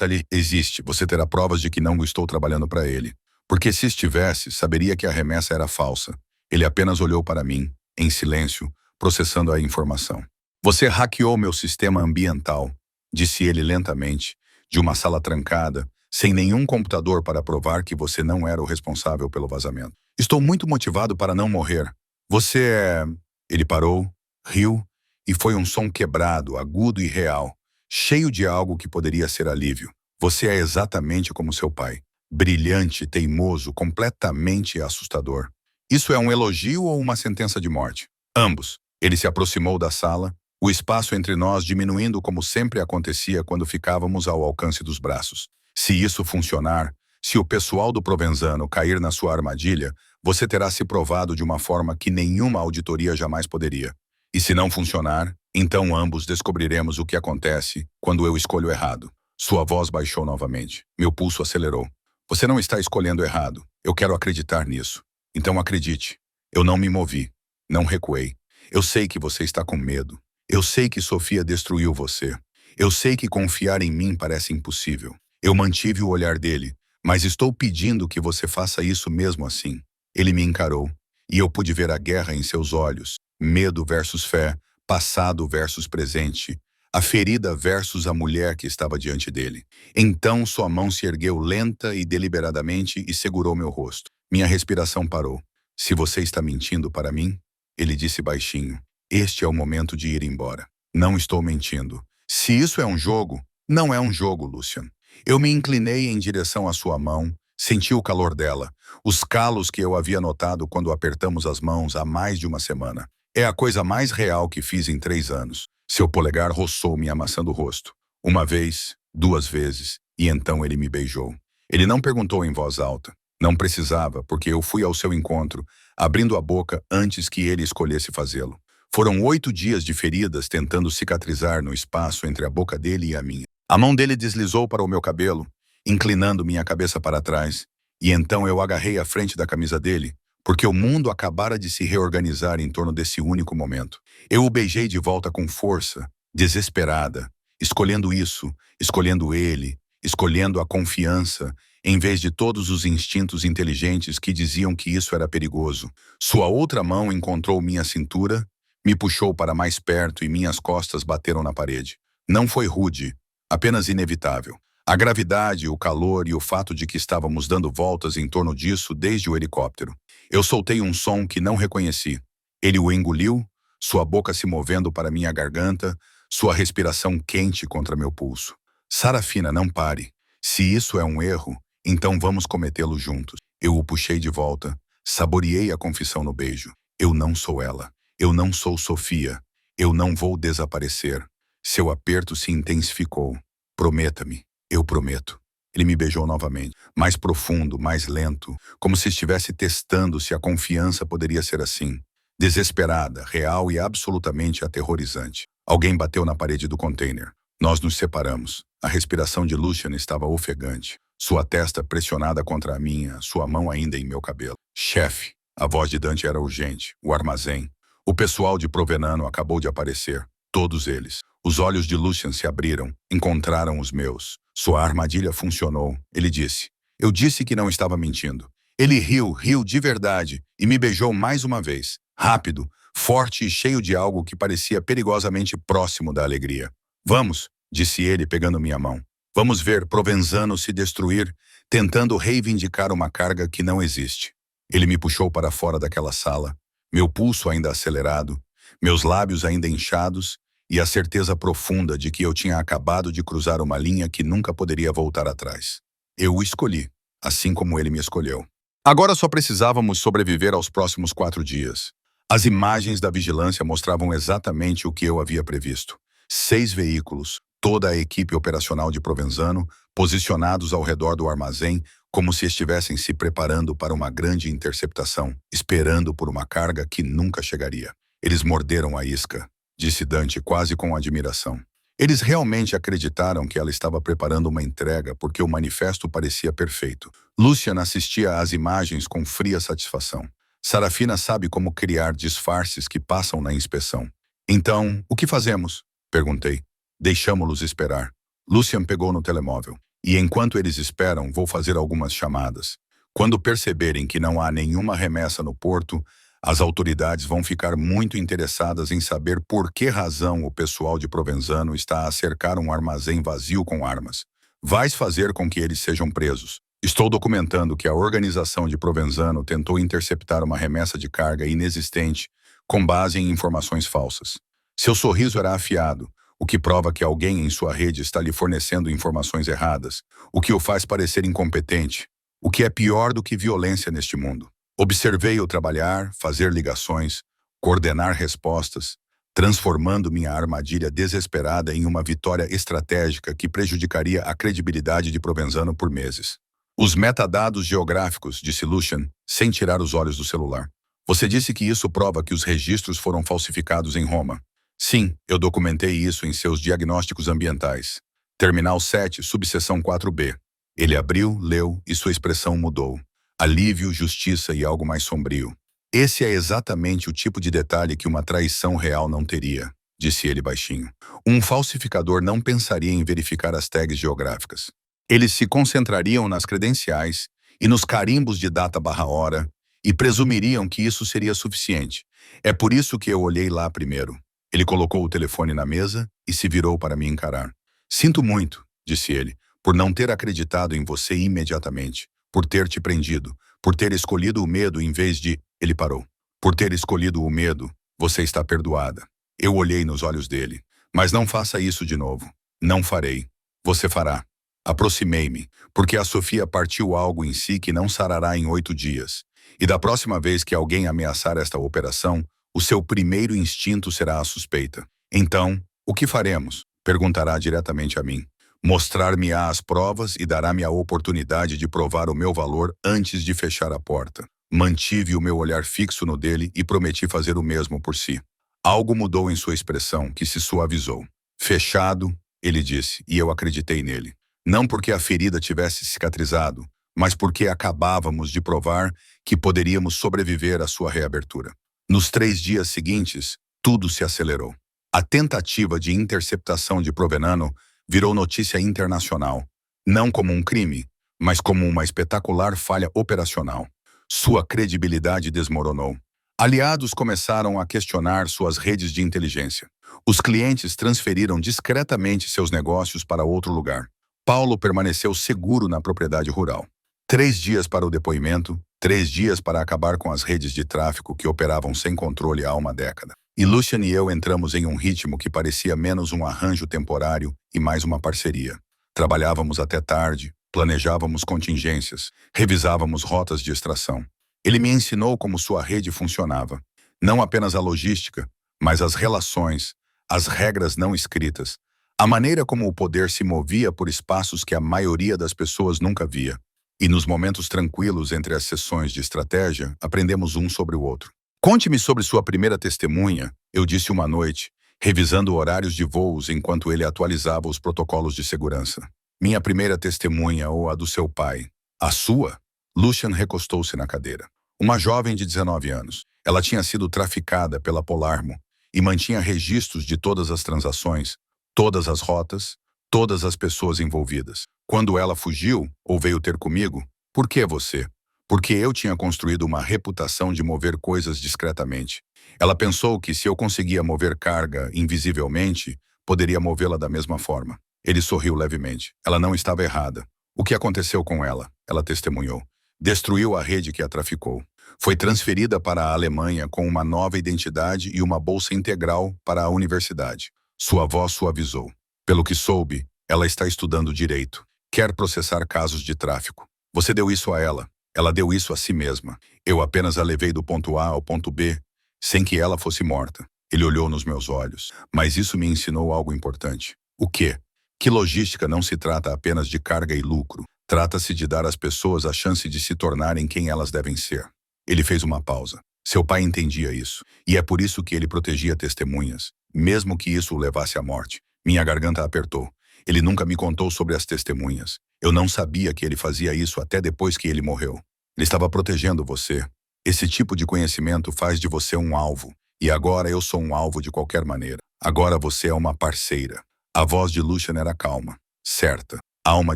ali existe, você terá provas de que não estou trabalhando para ele. Porque se estivesse, saberia que a remessa era falsa. Ele apenas olhou para mim, em silêncio, processando a informação. Você hackeou meu sistema ambiental, disse ele lentamente, de uma sala trancada, sem nenhum computador para provar que você não era o responsável pelo vazamento. Estou muito motivado para não morrer. Você é... Ele parou, riu, e foi um som quebrado, agudo e real, cheio de algo que poderia ser alívio. Você é exatamente como seu pai. Brilhante, teimoso, completamente assustador. Isso é um elogio ou uma sentença de morte? Ambos. Ele se aproximou da sala, o espaço entre nós diminuindo como sempre acontecia quando ficávamos ao alcance dos braços. Se isso funcionar, se o pessoal do Provenzano cair na sua armadilha, você terá se provado de uma forma que nenhuma auditoria jamais poderia. E se não funcionar, então ambos descobriremos o que acontece quando eu escolho errado. Sua voz baixou novamente. Meu pulso acelerou. Você não está escolhendo errado. Eu quero acreditar nisso. Então acredite. Eu não me movi. Não recuei. Eu sei que você está com medo. Eu sei que Sofia destruiu você. Eu sei que confiar em mim parece impossível. Eu mantive o olhar dele, mas estou pedindo que você faça isso mesmo assim. Ele me encarou, e eu pude ver a guerra em seus olhos. Medo versus fé, passado versus presente, a ferida versus a mulher que estava diante dele. Então sua mão se ergueu lenta e deliberadamente e segurou meu rosto. Minha respiração parou. Se você está mentindo para mim, ele disse baixinho, este é o momento de ir embora. Não estou mentindo. Se isso é um jogo, não é um jogo, Lucian. Eu me inclinei em direção à sua mão, senti o calor dela, os calos que eu havia notado quando apertamos as mãos há mais de uma semana. É a coisa mais real que fiz em 3 anos. Seu polegar roçou me amassando o rosto. Uma vez, 2 vezes, e então ele me beijou. Ele não perguntou em voz alta. Não precisava, porque eu fui ao seu encontro, abrindo a boca antes que ele escolhesse fazê-lo. Foram 8 dias de feridas tentando cicatrizar no espaço entre a boca dele e a minha. A mão dele deslizou para o meu cabelo, inclinando minha cabeça para trás, e então eu agarrei a frente da camisa dele, porque o mundo acabara de se reorganizar em torno desse único momento. Eu o beijei de volta com força, desesperada, escolhendo isso, escolhendo ele, escolhendo a confiança, em vez de todos os instintos inteligentes que diziam que isso era perigoso. Sua outra mão encontrou minha cintura, me puxou para mais perto e minhas costas bateram na parede. Não foi rude, apenas inevitável. A gravidade, o calor e o fato de que estávamos dando voltas em torno disso desde o helicóptero. Eu soltei um som que não reconheci. Ele o engoliu, sua boca se movendo para minha garganta, sua respiração quente contra meu pulso. Sarafina, não pare. Se isso é um erro, então vamos cometê-lo juntos. Eu o puxei de volta, saboreei a confissão no beijo. Eu não sou ela. Eu não sou Sofia. Eu não vou desaparecer. Seu aperto se intensificou. Prometa-me. Eu prometo. Ele me beijou novamente, mais profundo, mais lento, como se estivesse testando se a confiança poderia ser assim. Desesperada, real e absolutamente aterrorizante. Alguém bateu na parede do container. Nós nos separamos. A respiração de Lucian estava ofegante. Sua testa pressionada contra a minha, sua mão ainda em meu cabelo. Chefe, a voz de Dante era urgente. O armazém. O pessoal de Provenano acabou de aparecer. Todos eles. Os olhos de Lucian se abriram, encontraram os meus. Sua armadilha funcionou. Ele disse. Eu disse que não estava mentindo. Ele riu de verdade e me beijou mais uma vez. Rápido, forte e cheio de algo que parecia perigosamente próximo da alegria. Vamos, disse ele pegando minha mão. Vamos ver Provenzano se destruir, tentando reivindicar uma carga que não existe. Ele me puxou para fora daquela sala, meu pulso ainda acelerado, meus lábios ainda inchados e a certeza profunda de que eu tinha acabado de cruzar uma linha que nunca poderia voltar atrás. Eu o escolhi, assim como ele me escolheu. Agora só precisávamos sobreviver aos próximos 4 dias. As imagens da vigilância mostravam exatamente o que eu havia previsto. 6 veículos, toda a equipe operacional de Provenzano, posicionados ao redor do armazém, como se estivessem se preparando para uma grande interceptação, esperando por uma carga que nunca chegaria. Eles morderam a isca, disse Dante quase com admiração. Eles realmente acreditaram que ela estava preparando uma entrega porque o manifesto parecia perfeito. Lucian assistia às imagens com fria satisfação. Sarafina sabe como criar disfarces que passam na inspeção. Então, o que fazemos? Perguntei. Deixamo-los esperar. Lucian pegou no telemóvel. E enquanto eles esperam, vou fazer algumas chamadas. Quando perceberem que não há nenhuma remessa no porto, as autoridades vão ficar muito interessadas em saber por que razão o pessoal de Provenzano está a cercar um armazém vazio com armas. Vais fazer com que eles sejam presos. Estou documentando que a organização de Provenzano tentou interceptar uma remessa de carga inexistente com base em informações falsas. Seu sorriso era afiado, o que prova que alguém em sua rede está lhe fornecendo informações erradas, o que o faz parecer incompetente, o que é pior do que violência neste mundo. Observei-o trabalhar, fazer ligações, coordenar respostas, transformando minha armadilha desesperada em uma vitória estratégica que prejudicaria a credibilidade de Provenzano por meses. Os metadados geográficos, disse Lucian, sem tirar os olhos do celular. Você disse que isso prova que os registros foram falsificados em Roma. Sim, eu documentei isso em seus diagnósticos ambientais. Terminal 7, subseção 4B. Ele abriu, leu e sua expressão mudou. Alívio, justiça e algo mais sombrio. Esse é exatamente o tipo de detalhe que uma traição real não teria, disse ele baixinho. Um falsificador não pensaria em verificar as tags geográficas. Eles se concentrariam nas credenciais e nos carimbos de data/hora e presumiriam que isso seria suficiente. É por isso que eu olhei lá primeiro. Ele colocou o telefone na mesa e se virou para me encarar. Sinto muito, disse ele, por não ter acreditado em você imediatamente, por ter te prendido, por ter escolhido o medo em vez de... Ele parou. Por ter escolhido o medo, você está perdoada. Eu olhei nos olhos dele. Mas não faça isso de novo. Não farei. Você fará. Aproximei-me, porque a Sofia partiu algo em si que não sarará em 8 dias. E da próxima vez que alguém ameaçar esta operação, o seu primeiro instinto será a suspeita. Então, o que faremos? Perguntará diretamente a mim. Mostrar-me-á as provas e dará-me a oportunidade de provar o meu valor antes de fechar a porta. Mantive o meu olhar fixo no dele e prometi fazer o mesmo por si. Algo mudou em sua expressão, que se suavizou. Fechado, ele disse, e eu acreditei nele. Não porque a ferida tivesse cicatrizado, mas porque acabávamos de provar que poderíamos sobreviver à sua reabertura. Nos 3 dias seguintes, tudo se acelerou. A tentativa de interceptação de Provenano virou notícia internacional, não como um crime, mas como uma espetacular falha operacional. Sua credibilidade desmoronou. Aliados começaram a questionar suas redes de inteligência. Os clientes transferiram discretamente seus negócios para outro lugar. Paulo permaneceu seguro na propriedade rural. 3 dias para o depoimento, 3 dias para acabar com as redes de tráfico que operavam sem controle há uma década. E Lucian e eu entramos em um ritmo que parecia menos um arranjo temporário e mais uma parceria. Trabalhávamos até tarde, planejávamos contingências, revisávamos rotas de extração. Ele me ensinou como sua rede funcionava. Não apenas a logística, mas as relações, as regras não escritas, a maneira como o poder se movia por espaços que a maioria das pessoas nunca via. E nos momentos tranquilos entre as sessões de estratégia, aprendemos um sobre o outro. Conte-me sobre sua primeira testemunha, eu disse uma noite, revisando horários de voos enquanto ele atualizava os protocolos de segurança. Minha primeira testemunha ou a do seu pai? A sua? Lucian recostou-se na cadeira. Uma jovem de 19 anos. Ela tinha sido traficada pela Polarmo e mantinha registros de todas as transações, todas as rotas, todas as pessoas envolvidas. Quando ela fugiu, ou veio ter comigo, por que você? Porque eu tinha construído uma reputação de mover coisas discretamente. Ela pensou que se eu conseguia mover carga invisivelmente, poderia movê-la da mesma forma. Ele sorriu levemente. Ela não estava errada. O que aconteceu com ela? Ela testemunhou. Destruiu a rede que a traficou. Foi transferida para a Alemanha com uma nova identidade e uma bolsa integral para a universidade. Sua voz suavizou. Pelo que soube, ela está estudando direito. Quer processar casos de tráfico. Você deu isso a ela. Ela deu isso a si mesma. Eu apenas a levei do ponto A ao ponto B, sem que ela fosse morta. Ele olhou nos meus olhos. Mas isso me ensinou algo importante. O quê? Que logística não se trata apenas de carga e lucro. Trata-se de dar às pessoas a chance de se tornarem quem elas devem ser. Ele fez uma pausa. Seu pai entendia isso. E é por isso que ele protegia testemunhas, mesmo que isso o levasse à morte. Minha garganta apertou. Ele nunca me contou sobre as testemunhas. Eu não sabia que ele fazia isso até depois que ele morreu. Ele estava protegendo você. Esse tipo de conhecimento faz de você um alvo. E agora eu sou um alvo de qualquer maneira. Agora você é uma parceira. A voz de Lucian era calma, certa. Há uma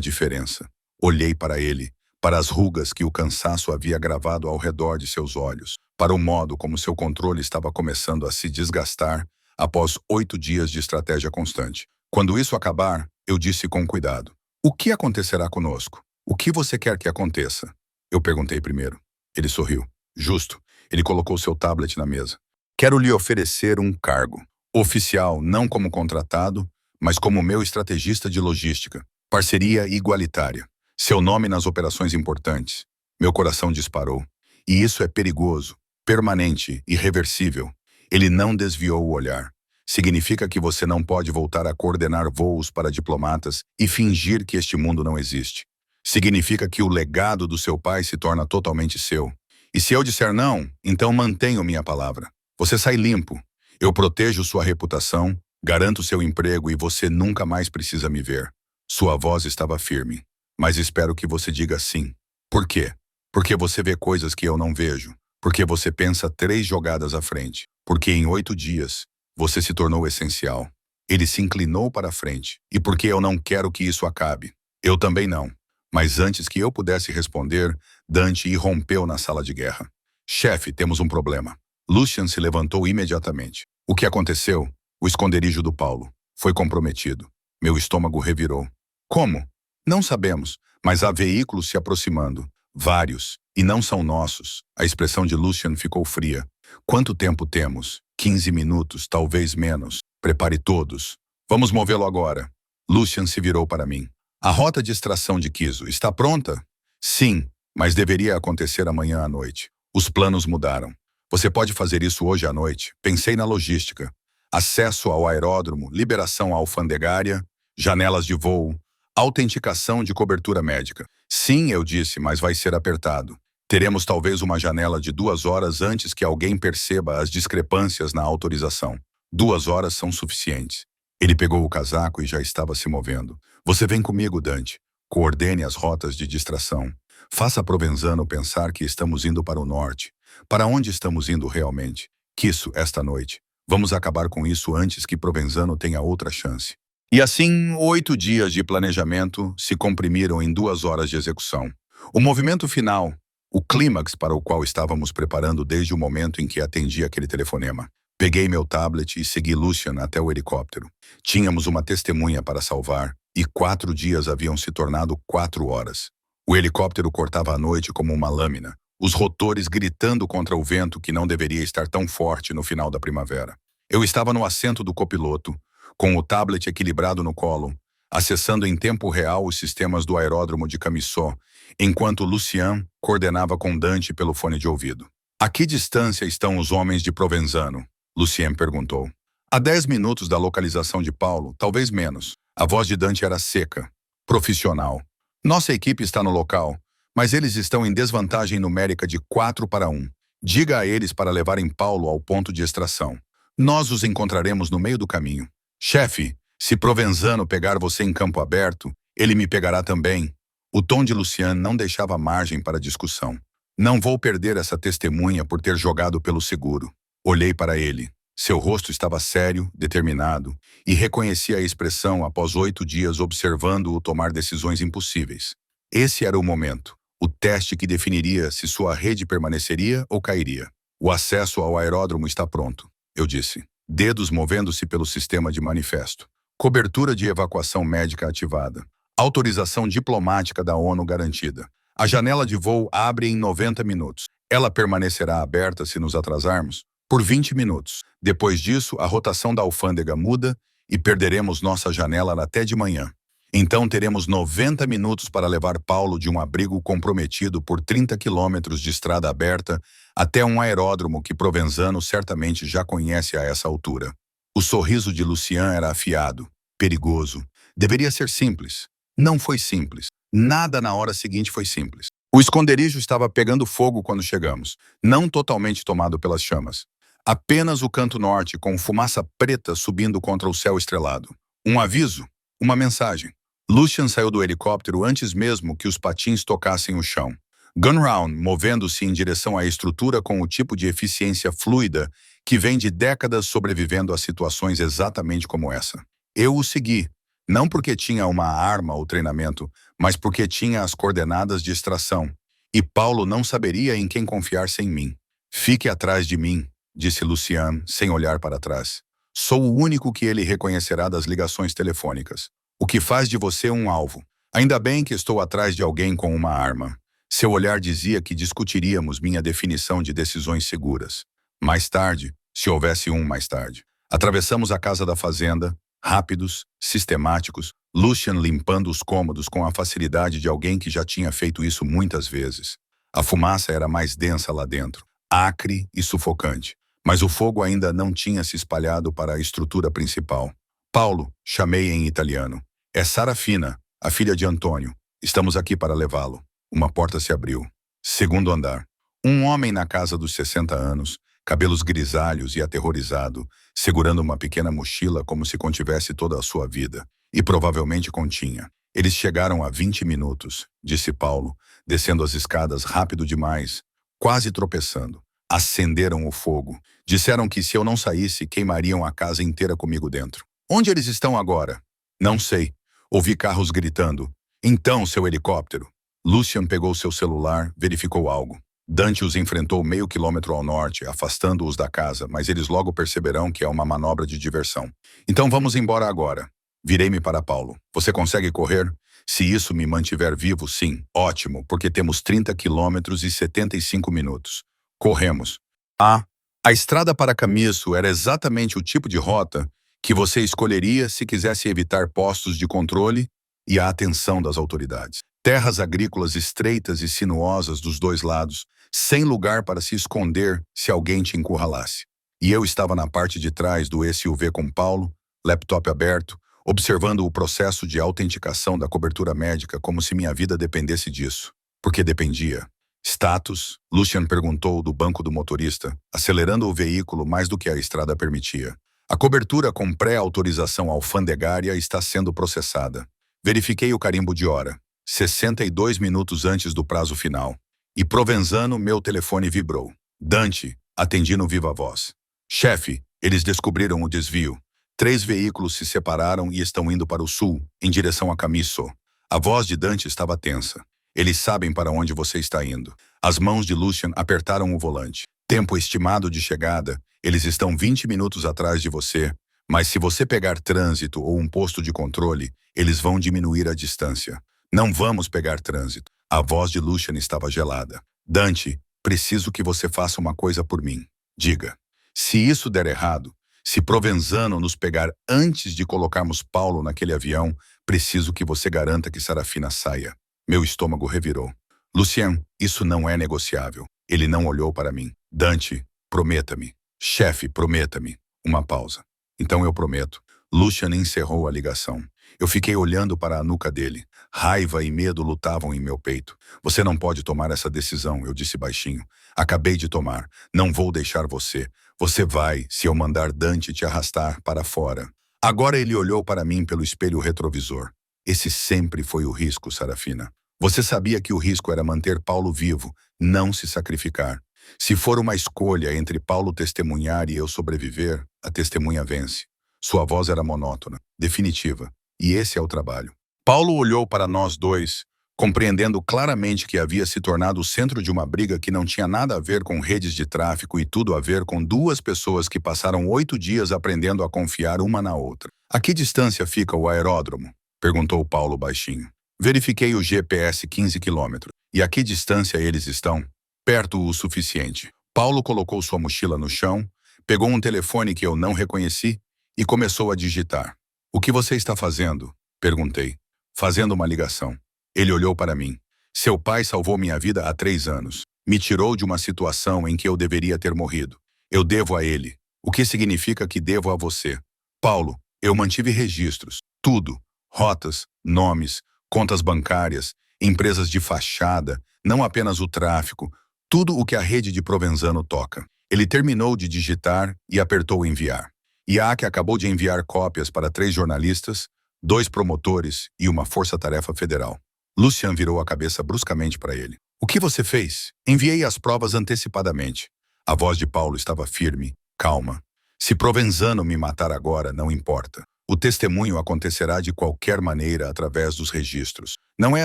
diferença. Olhei para ele, para as rugas que o cansaço havia gravado ao redor de seus olhos, para o modo como seu controle estava começando a se desgastar após 8 dias de estratégia constante. Quando isso acabar, eu disse com cuidado. O que acontecerá conosco? O que você quer que aconteça? Eu perguntei primeiro. Ele sorriu. Justo. Ele colocou seu tablet na mesa. Quero lhe oferecer um cargo. Oficial, não como contratado, mas como meu estrategista de logística. Parceria igualitária. Seu nome nas operações importantes. Meu coração disparou. E isso é perigoso, permanente, irreversível. Ele não desviou o olhar. Significa que você não pode voltar a coordenar voos para diplomatas e fingir que este mundo não existe. Significa que o legado do seu pai se torna totalmente seu. E se eu disser não, então mantenho minha palavra. Você sai limpo. Eu protejo sua reputação, garanto seu emprego e você nunca mais precisa me ver. Sua voz estava firme. Mas espero que você diga sim. Por quê? Porque você vê coisas que eu não vejo. Porque você pensa 3 jogadas à frente. Porque em 8 dias, você se tornou essencial. Ele se inclinou para a frente. E porque eu não quero que isso acabe. Eu também não. Mas antes que eu pudesse responder, Dante irrompeu na sala de guerra. Chefe, temos um problema. Lucian se levantou imediatamente. O que aconteceu? O esconderijo do Paulo. Foi comprometido. Meu estômago revirou. Como? Não sabemos, mas há veículos se aproximando. Vários. E não são nossos. A expressão de Lucian ficou fria. Quanto tempo temos? 15 minutos, talvez menos. Prepare todos. Vamos movê-lo agora. Lucian se virou para mim. A rota de extração de Kiso está pronta? Sim, mas deveria acontecer amanhã à noite. Os planos mudaram. Você pode fazer isso hoje à noite. Pensei na logística. Acesso ao aeródromo, liberação alfandegária, janelas de voo, autenticação de cobertura médica. Sim, eu disse, mas vai ser apertado. Teremos talvez uma janela de 2 horas antes que alguém perceba as discrepâncias na autorização. 2 horas são suficientes. Ele pegou o casaco e já estava se movendo. Você vem comigo, Dante. Coordene as rotas de distração. Faça Provenzano pensar que estamos indo para o norte. Para onde estamos indo realmente? Kiso, esta noite. Vamos acabar com isso antes que Provenzano tenha outra chance. E assim, 8 dias de planejamento se comprimiram em 2 horas de execução. O movimento final, o clímax para o qual estávamos preparando desde o momento em que atendi aquele telefonema. Peguei meu tablet e segui Lucian até o helicóptero. Tínhamos uma testemunha para salvar e 4 dias haviam se tornado 4 horas. O helicóptero cortava a noite como uma lâmina, os rotores gritando contra o vento que não deveria estar tão forte no final da primavera. Eu estava no assento do copiloto, com o tablet equilibrado no colo, acessando em tempo real os sistemas do aeródromo de Camisó, enquanto Lucien coordenava com Dante pelo fone de ouvido. A que distância estão os homens de Provenzano? Lucien perguntou. A 10 minutos da localização de Paulo, talvez menos. A voz de Dante era seca, profissional. Nossa equipe está no local, mas eles estão em desvantagem numérica de 4-1. Diga a eles para levarem Paulo ao ponto de extração. Nós os encontraremos no meio do caminho. Chefe, se Provenzano pegar você em campo aberto, ele me pegará também. O tom de Lucien não deixava margem para discussão. Não vou perder essa testemunha por ter jogado pelo seguro. Olhei para ele. Seu rosto estava sério, determinado, e reconheci a expressão após 8 dias observando-o tomar decisões impossíveis. Esse era o momento, o teste que definiria se sua rede permaneceria ou cairia. O acesso ao aeródromo está pronto, eu disse, dedos movendo-se pelo sistema de manifesto. Cobertura de evacuação médica ativada. Autorização diplomática da ONU garantida. A janela de voo abre em 90 minutos. Ela permanecerá aberta se nos atrasarmos? Por 20 minutos. Depois disso, a rotação da alfândega muda e perderemos nossa janela até de manhã. Então teremos 90 minutos para levar Paulo de um abrigo comprometido por 30 quilômetros de estrada aberta até um aeródromo que Provenzano certamente já conhece a essa altura. O sorriso de Lucien era afiado, perigoso. Deveria ser simples. Não foi simples. Nada na hora seguinte foi simples. O esconderijo estava pegando fogo quando chegamos, não totalmente tomado pelas chamas. Apenas o canto norte com fumaça preta subindo contra o céu estrelado. Um aviso, uma mensagem. Lucien saiu do helicóptero antes mesmo que os patins tocassem o chão. Gunround movendo-se em direção à estrutura com o tipo de eficiência fluida que vem de décadas sobrevivendo a situações exatamente como essa. Eu o segui, não porque tinha uma arma ou treinamento, mas porque tinha as coordenadas de extração. E Paulo não saberia em quem confiar sem mim. Fique atrás de mim, disse Lucien, sem olhar para trás. Sou o único que ele reconhecerá das ligações telefônicas. O que faz de você um alvo. Ainda bem que estou atrás de alguém com uma arma. Seu olhar dizia que discutiríamos minha definição de decisões seguras. Mais tarde, se houvesse um mais tarde. Atravessamos a casa da fazenda, rápidos, sistemáticos, Lucien limpando os cômodos com a facilidade de alguém que já tinha feito isso muitas vezes. A fumaça era mais densa lá dentro, acre e sufocante, mas o fogo ainda não tinha se espalhado para a estrutura principal. Paulo, chamei em italiano. É Sarafina, a filha de Antônio. Estamos aqui para levá-lo. Uma porta se abriu. Segundo andar. Um homem na casa dos 60 anos, cabelos grisalhos e aterrorizado, segurando uma pequena mochila como se contivesse toda a sua vida. E provavelmente continha. Eles chegaram há 20 minutos, disse Paulo, descendo as escadas rápido demais, quase tropeçando. Acenderam o fogo. Disseram que se eu não saísse, queimariam a casa inteira comigo dentro. Onde eles estão agora? Não sei. Ouvi carros gritando. Então, seu helicóptero. Lucien pegou seu celular, verificou algo. Dante os enfrentou meio quilômetro ao norte, afastando-os da casa, mas eles logo perceberão que é uma manobra de diversão. Então vamos embora agora. Virei-me para Paulo. Você consegue correr? Se isso me mantiver vivo, sim. Ótimo, porque temos 30 quilômetros e 75 minutos. Corremos. A estrada para Camiço era exatamente o tipo de rota que você escolheria se quisesse evitar postos de controle e a atenção das autoridades. Terras agrícolas estreitas e sinuosas dos dois lados, sem lugar para se esconder se alguém te encurralasse. E eu estava na parte de trás do SUV com Paulo, laptop aberto, observando o processo de autenticação da cobertura médica como se minha vida dependesse disso. Porque dependia. Status? Lucien perguntou do banco do motorista, acelerando o veículo mais do que a estrada permitia. A cobertura com pré-autorização alfandegária está sendo processada. Verifiquei o carimbo de hora. 62 minutos antes do prazo final. E Provenzano, meu telefone vibrou. Dante, atendi no viva voz. Chefe, eles descobriram o desvio. 3 veículos se separaram e estão indo para o sul, em direção a Camiço. A voz de Dante estava tensa. Eles sabem para onde você está indo. As mãos de Lucien apertaram o volante. Tempo estimado de chegada, eles estão 20 minutos atrás de você, mas se você pegar trânsito ou um posto de controle, eles vão diminuir a distância. Não vamos pegar trânsito. A voz de Lucian estava gelada. Dante, preciso que você faça uma coisa por mim. Diga. Se isso der errado, se Provenzano nos pegar antes de colocarmos Paulo naquele avião, preciso que você garanta que Sarafina saia. Meu estômago revirou. Lucien, isso não é negociável. Ele não olhou para mim. Dante, prometa-me. Chefe, prometa-me. Uma pausa. Então eu prometo. Lucian encerrou a ligação. Eu fiquei olhando para a nuca dele. Raiva e medo lutavam em meu peito. Você não pode tomar essa decisão, eu disse baixinho. Acabei de tomar. Não vou deixar você. Você vai, se eu mandar Dante te arrastar para fora. Agora ele olhou para mim pelo espelho retrovisor. Esse sempre foi o risco, Sarafina. Você sabia que o risco era manter Paulo vivo, não se sacrificar. Se for uma escolha entre Paulo testemunhar e eu sobreviver, a testemunha vence. Sua voz era monótona, definitiva. E esse é o trabalho. Paulo olhou para nós dois, compreendendo claramente que havia se tornado o centro de uma briga que não tinha nada a ver com redes de tráfico e tudo a ver com duas pessoas que passaram 8 dias aprendendo a confiar uma na outra. A que distância fica o aeródromo? Perguntou Paulo baixinho. Verifiquei o GPS 15 quilômetros. E a que distância eles estão? Perto o suficiente. Paulo colocou sua mochila no chão, pegou um telefone que eu não reconheci e começou a digitar. O que você está fazendo? Perguntei. Fazendo uma ligação. Ele olhou para mim. Seu pai salvou minha vida há 3 anos. Me tirou de uma situação em que eu deveria ter morrido. Eu devo a ele. O que significa que devo a você? Paulo, eu mantive registros. Tudo. Rotas, nomes, contas bancárias, empresas de fachada, não apenas o tráfico, tudo o que a rede de Provenzano toca. Ele terminou de digitar e apertou enviar. IAC acabou de enviar cópias para 3 jornalistas, 2 promotores e uma força-tarefa federal. Lucian virou a cabeça bruscamente para ele. O que você fez? Enviei as provas antecipadamente. A voz de Paulo estava firme, calma. Se Provenzano me matar agora, não importa. O testemunho acontecerá de qualquer maneira através dos registros. Não é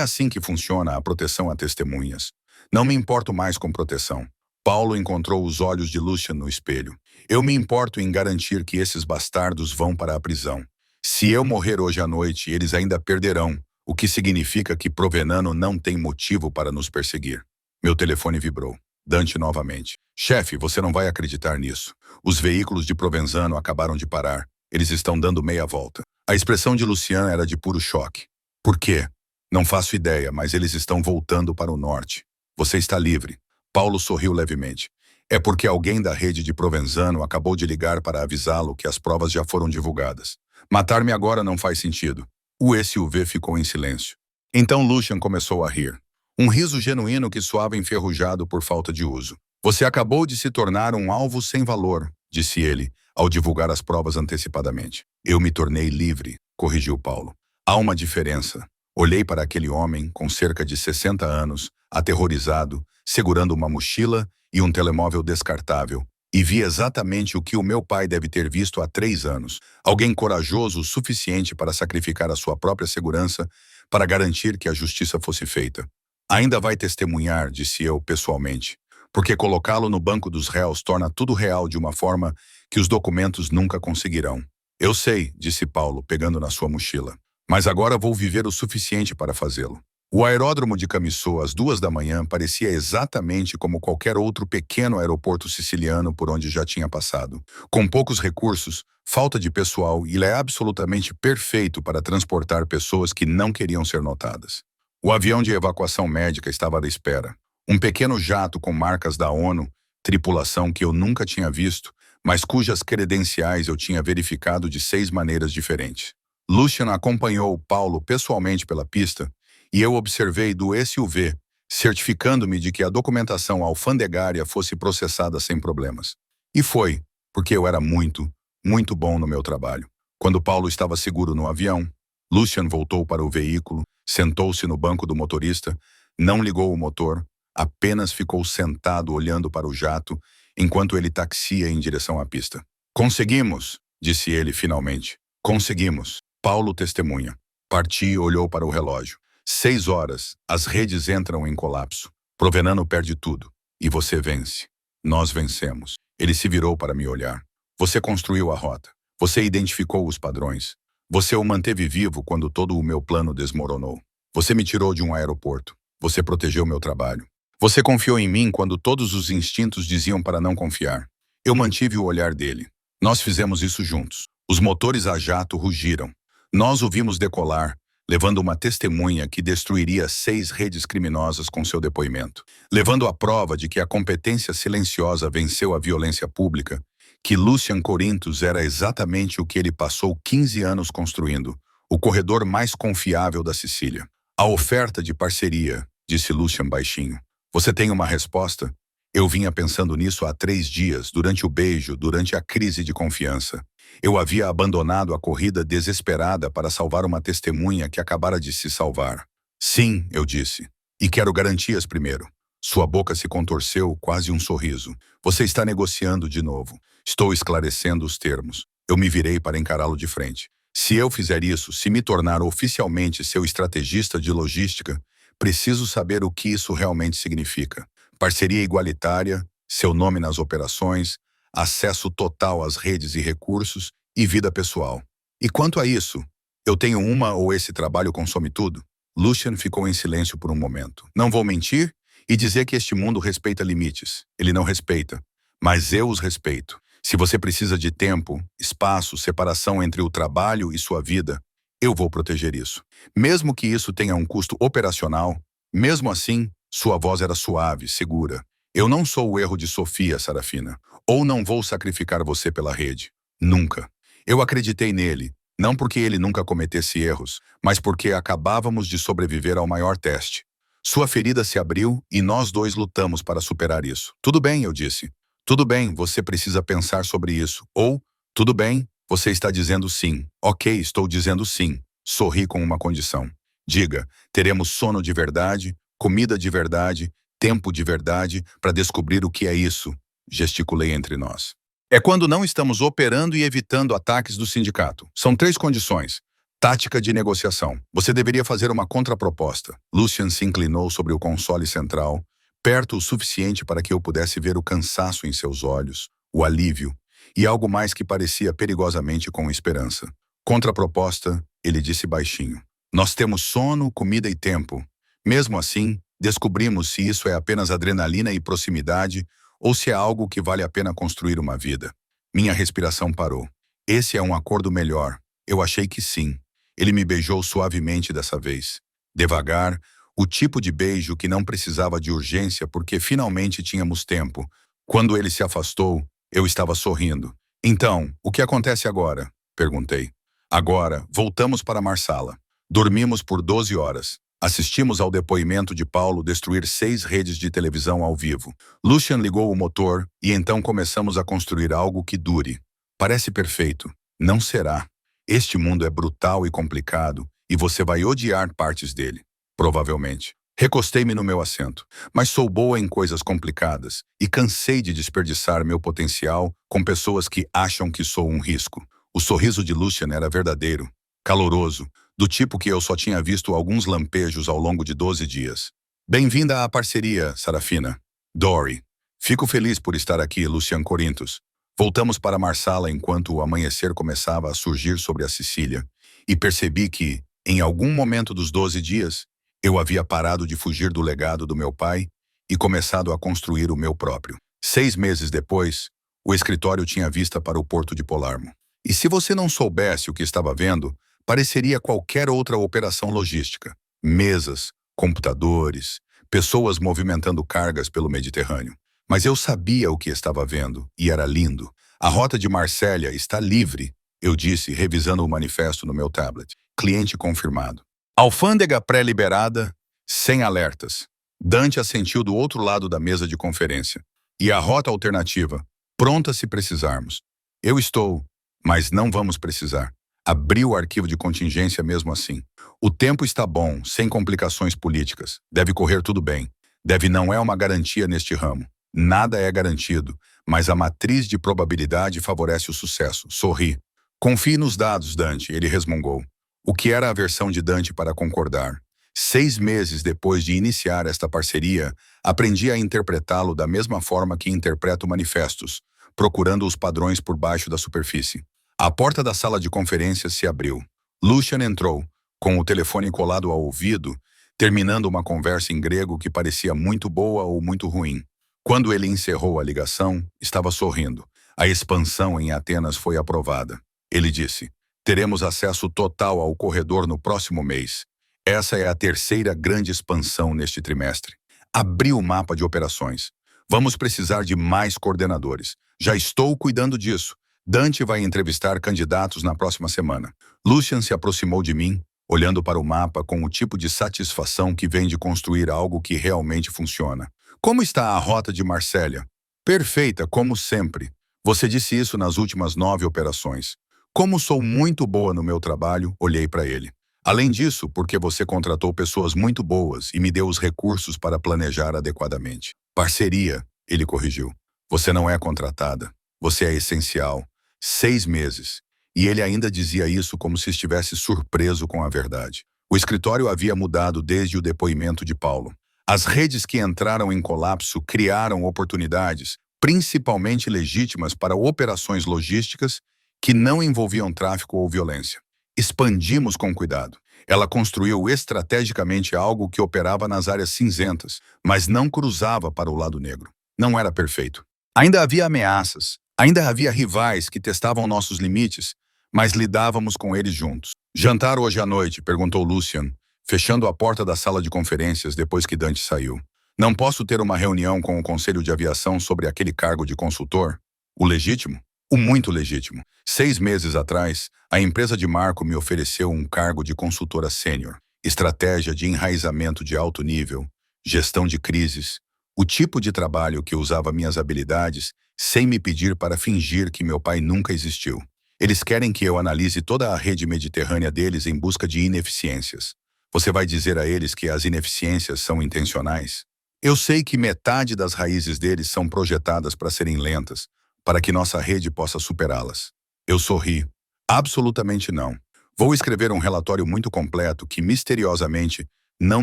assim que funciona a proteção a testemunhas. Não me importo mais com proteção. Paulo encontrou os olhos de Lucian no espelho. Eu me importo em garantir que esses bastardos vão para a prisão. Se eu morrer hoje à noite, eles ainda perderão, o que significa que Provenzano não tem motivo para nos perseguir. Meu telefone vibrou. Dante novamente. Chefe, você não vai acreditar nisso. Os veículos de Provenzano acabaram de parar. Eles estão dando meia volta. A expressão de Lucian era de puro choque. Por quê? Não faço ideia, mas eles estão voltando para o norte. Você está livre. Paulo sorriu levemente. É porque alguém da rede de Provenzano acabou de ligar para avisá-lo que as provas já foram divulgadas. Matar-me agora não faz sentido. O SUV ficou em silêncio. Então Lucian começou a rir. Um riso genuíno que soava enferrujado por falta de uso. Você acabou de se tornar um alvo sem valor, disse ele, ao divulgar as provas antecipadamente. Eu me tornei livre, corrigiu Paulo. Há uma diferença. Olhei para aquele homem, com cerca de 60 anos, aterrorizado, segurando uma mochila e um telemóvel descartável, e vi exatamente o que o meu pai deve ter visto há 3 anos. Alguém corajoso o suficiente para sacrificar a sua própria segurança para garantir que a justiça fosse feita. Ainda vai testemunhar, disse eu pessoalmente, porque colocá-lo no banco dos réus torna tudo real de uma forma que os documentos nunca conseguirão. Eu sei, disse Paulo, pegando na sua mochila, mas agora vou viver o suficiente para fazê-lo. O aeródromo de Camisô, às 2 da manhã, parecia exatamente como qualquer outro pequeno aeroporto siciliano por onde já tinha passado. Com poucos recursos, falta de pessoal, ele é absolutamente perfeito para transportar pessoas que não queriam ser notadas. O avião de evacuação médica estava à espera. Um pequeno jato com marcas da ONU, tripulação que eu nunca tinha visto, mas cujas credenciais eu tinha verificado de 6 maneiras diferentes. Lucian acompanhou Paulo pessoalmente pela pista, e eu observei do SUV, certificando-me de que a documentação alfandegária fosse processada sem problemas. E foi, porque eu era muito, muito bom no meu trabalho. Quando Paulo estava seguro no avião, Lucian voltou para o veículo, sentou-se no banco do motorista, não ligou o motor, apenas ficou sentado olhando para o jato, enquanto ele taxia em direção à pista. Conseguimos, disse ele finalmente. Conseguimos. Paulo testemunha. Parti e olhou para o relógio. 6 horas, as redes entram em colapso. Provenzano perde tudo. E você vence. Nós vencemos. Ele se virou para me olhar. Você construiu a rota. Você identificou os padrões. Você o manteve vivo quando todo o meu plano desmoronou. Você me tirou de um aeroporto. Você protegeu meu trabalho. Você confiou em mim quando todos os instintos diziam para não confiar. Eu mantive o olhar dele. Nós fizemos isso juntos. Os motores a jato rugiram. Nós o vimos decolar, levando uma testemunha que destruiria 6 redes criminosas com seu depoimento. Levando a prova de que a competência silenciosa venceu a violência pública, que Lucian Corinthos era exatamente o que ele passou 15 anos construindo, o corredor mais confiável da Sicília. A oferta de parceria, disse Lucian baixinho. Você tem uma resposta? Eu vinha pensando nisso há 3 dias, durante o beijo, durante a crise de confiança. Eu havia abandonado a corrida desesperada para salvar uma testemunha que acabara de se salvar. Sim, eu disse. E quero garantias primeiro. Sua boca se contorceu, quase um sorriso. Você está negociando de novo. Estou esclarecendo os termos. Eu me virei para encará-lo de frente. Se eu fizer isso, se me tornar oficialmente seu estrategista de logística, preciso saber o que isso realmente significa. Parceria igualitária, seu nome nas operações, acesso total às redes e recursos e vida pessoal. E quanto a isso, eu tenho uma ou esse trabalho consome tudo? Lucian ficou em silêncio por um momento. Não vou mentir e dizer que este mundo respeita limites. Ele não respeita, mas eu os respeito. Se você precisa de tempo, espaço, separação entre o trabalho e sua vida, eu vou proteger isso. Mesmo que isso tenha um custo operacional, mesmo assim, sua voz era suave, segura. Eu não sou o erro de Sofia, Sarafina. Ou não vou sacrificar você pela rede. Nunca. Eu acreditei nele, não porque ele nunca cometesse erros, mas porque acabávamos de sobreviver ao maior teste. Sua ferida se abriu e nós dois lutamos para superar isso. Tudo bem, eu disse. Tudo bem, você precisa pensar sobre isso. Ou, tudo bem, você está dizendo sim. Ok, estou dizendo sim. Sorri com uma condição. Diga, teremos sono de verdade, comida de verdade, tempo de verdade para descobrir o que é isso, gesticulei entre nós. É quando não estamos operando e evitando ataques do sindicato. São 3 condições. Tática de negociação. Você deveria fazer uma contraproposta. Lucian se inclinou sobre o console central, perto o suficiente para que eu pudesse ver o cansaço em seus olhos, o alívio, e algo mais que parecia perigosamente com esperança. Contraproposta, ele disse baixinho. Nós temos sono, comida e tempo. Mesmo assim, descobrimos se isso é apenas adrenalina e proximidade ou se é algo que vale a pena construir uma vida. Minha respiração parou. Esse é um acordo melhor. Eu achei que sim. Ele me beijou suavemente dessa vez. Devagar, o tipo de beijo que não precisava de urgência porque finalmente tínhamos tempo. Quando ele se afastou, eu estava sorrindo. Então, o que acontece agora? Perguntei. Agora, voltamos para Marsala. Dormimos por 12 horas. Assistimos ao depoimento de Paulo destruir 6 redes de televisão ao vivo. Lucian ligou o motor e então começamos a construir algo que dure. Parece perfeito. Não será. Este mundo é brutal e complicado e você vai odiar partes dele. Provavelmente. Recostei-me no meu assento, mas sou boa em coisas complicadas e cansei de desperdiçar meu potencial com pessoas que acham que sou um risco. O sorriso de Lucian era verdadeiro, caloroso, do tipo que eu só tinha visto alguns lampejos ao longo de 12 dias. Bem-vinda à parceria, Sarafina. Dory. Fico feliz por estar aqui, Lucian Corinthos. Voltamos para Marsala enquanto o amanhecer começava a surgir sobre a Sicília e percebi que, em algum momento dos 12 dias, eu havia parado de fugir do legado do meu pai e começado a construir o meu próprio. 6 meses depois, o escritório tinha vista para o porto de Palermo. E se você não soubesse o que estava vendo, pareceria qualquer outra operação logística. Mesas, computadores, pessoas movimentando cargas pelo Mediterrâneo. Mas eu sabia o que estava vendo, e era lindo. A rota de Marsella está livre, eu disse, revisando o manifesto no meu tablet. Cliente confirmado. Alfândega pré-liberada, sem alertas. Dante assentiu do outro lado da mesa de conferência. E a rota alternativa, pronta se precisarmos. Eu estou, mas não vamos precisar. Abri o arquivo de contingência mesmo assim. O tempo está bom, sem complicações políticas. Deve correr tudo bem. Deve não é uma garantia neste ramo. Nada é garantido, mas a matriz de probabilidade favorece o sucesso. Sorri. Confie nos dados, Dante, ele resmungou. O que era a versão de Dante para concordar? 6 meses depois de iniciar esta parceria, aprendi a interpretá-lo da mesma forma que interpreto manifestos, procurando os padrões por baixo da superfície. A porta da sala de conferências se abriu. Lucian entrou, com o telefone colado ao ouvido, terminando uma conversa em grego que parecia muito boa ou muito ruim. Quando ele encerrou a ligação, estava sorrindo. A expansão em Atenas foi aprovada. Ele disse: teremos acesso total ao corredor no próximo mês. Essa é a terceira grande expansão neste trimestre. Abri o mapa de operações. Vamos precisar de mais coordenadores. Já estou cuidando disso. Dante vai entrevistar candidatos na próxima semana. Lucian se aproximou de mim, olhando para o mapa com o tipo de satisfação que vem de construir algo que realmente funciona. Como está a rota de Marsella? Perfeita, como sempre. Você disse isso nas últimas 9 operações. Como sou muito boa no meu trabalho, olhei para ele. Além disso, porque você contratou pessoas muito boas e me deu os recursos para planejar adequadamente. Parceria, ele corrigiu. Você não é contratada. Você é essencial. 6 meses. E ele ainda dizia isso como se estivesse surpreso com a verdade. O escritório havia mudado desde o depoimento de Paulo. As redes que entraram em colapso criaram oportunidades, principalmente legítimas para operações logísticas que não envolviam tráfico ou violência. Expandimos com cuidado. Ela construiu estrategicamente algo que operava nas áreas cinzentas, mas não cruzava para o lado negro. Não era perfeito. Ainda havia ameaças, ainda havia rivais que testavam nossos limites, mas lidávamos com eles juntos. Jantar hoje à noite? Perguntou Lucian, fechando a porta da sala de conferências depois que Dante saiu. Não posso ter uma reunião com o Conselho de Aviação sobre aquele cargo de consultor? O legítimo? O muito legítimo. 6 meses atrás, a empresa de Marco me ofereceu um cargo de consultora sênior, estratégia de enraizamento de alto nível, gestão de crises, o tipo de trabalho que usava minhas habilidades sem me pedir para fingir que meu pai nunca existiu. Eles querem que eu analise toda a rede mediterrânea deles em busca de ineficiências. Você vai dizer a eles que as ineficiências são intencionais? Eu sei que metade das raízes deles são projetadas para serem lentas, para que nossa rede possa superá-las. Eu sorri. Absolutamente não. Vou escrever um relatório muito completo que, misteriosamente, não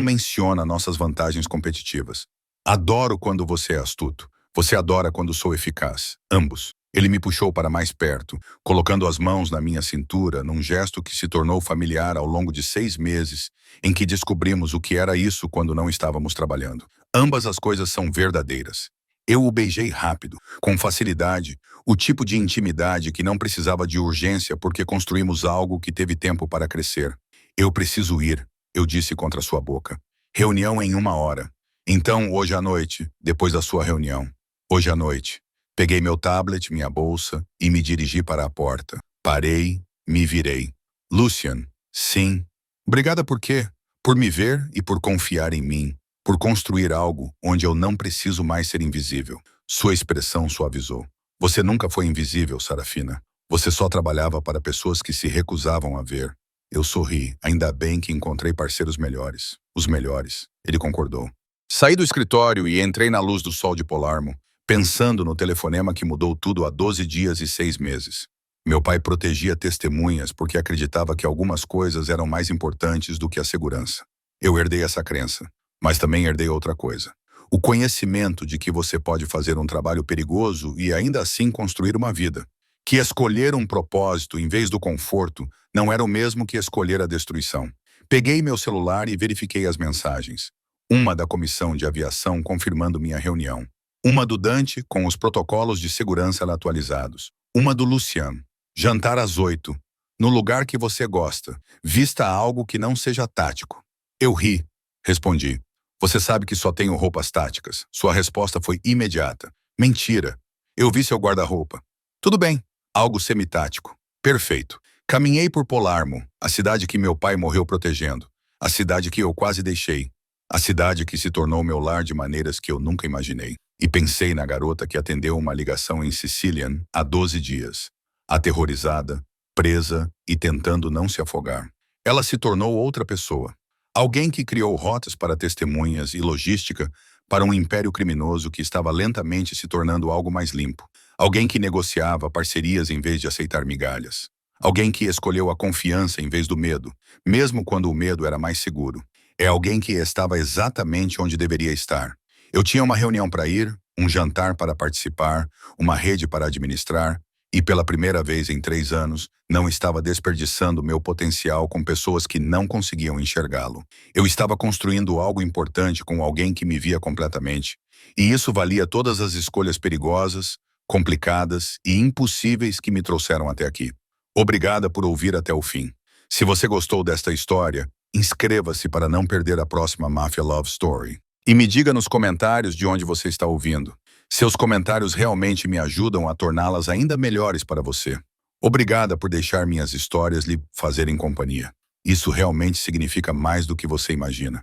menciona nossas vantagens competitivas. Adoro quando você é astuto. Você adora quando sou eficaz. Ambos. Ele me puxou para mais perto, colocando as mãos na minha cintura, num gesto que se tornou familiar ao longo de 6 meses, em que descobrimos o que era isso quando não estávamos trabalhando. Ambas as coisas são verdadeiras. Eu o beijei rápido, com facilidade, o tipo de intimidade que não precisava de urgência porque construímos algo que teve tempo para crescer. Eu preciso ir, eu disse contra sua boca. Reunião em 1 hora. Então, hoje à noite, depois da sua reunião. Hoje à noite. Peguei meu tablet, minha bolsa e me dirigi para a porta. Parei, me virei. Lucian, sim. Obrigada por quê? Por me ver e por confiar em mim. Por construir algo onde eu não preciso mais ser invisível. Sua expressão suavizou. Você nunca foi invisível, Sarafina. Você só trabalhava para pessoas que se recusavam a ver. Eu sorri. Ainda bem que encontrei parceiros melhores. Os melhores. Ele concordou. Saí do escritório e entrei na luz do sol de Palermo, pensando no telefonema que mudou tudo há 12 dias e 6 meses. Meu pai protegia testemunhas porque acreditava que algumas coisas eram mais importantes do que a segurança. Eu herdei essa crença. Mas também herdei outra coisa. O conhecimento de que você pode fazer um trabalho perigoso e ainda assim construir uma vida. Que escolher um propósito em vez do conforto não era o mesmo que escolher a destruição. Peguei meu celular e verifiquei as mensagens. Uma da comissão de aviação confirmando minha reunião. Uma do Dante com os protocolos de segurança atualizados. Uma do Lucian. Jantar às 8. No lugar que você gosta. Vista algo que não seja tático. Eu ri. Respondi. Você sabe que só tenho roupas táticas. Sua resposta foi imediata. Mentira. Eu vi seu guarda-roupa. Tudo bem. Algo semitático. Perfeito. Caminhei por Palermo, a cidade que meu pai morreu protegendo. A cidade que eu quase deixei. A cidade que se tornou meu lar de maneiras que eu nunca imaginei. E pensei na garota que atendeu uma ligação em Sicilian há 12 dias. Aterrorizada, presa e tentando não se afogar. Ela se tornou outra pessoa. Alguém que criou rotas para testemunhas e logística para um império criminoso que estava lentamente se tornando algo mais limpo. Alguém que negociava parcerias em vez de aceitar migalhas. Alguém que escolheu a confiança em vez do medo, mesmo quando o medo era mais seguro. É alguém que estava exatamente onde deveria estar. Eu tinha uma reunião para ir, um jantar para participar, uma rede para administrar, E pela primeira vez em 3 anos, não estava desperdiçando meu potencial com pessoas que não conseguiam enxergá-lo. Eu estava construindo algo importante com alguém que me via completamente. E isso valia todas as escolhas perigosas, complicadas e impossíveis que me trouxeram até aqui. Obrigada por ouvir até o fim. Se você gostou desta história, inscreva-se para não perder a próxima Mafia Love Story. E me diga nos comentários de onde você está ouvindo. Seus comentários realmente me ajudam a torná-las ainda melhores para você. Obrigada por deixar minhas histórias lhe fazerem companhia. Isso realmente significa mais do que você imagina.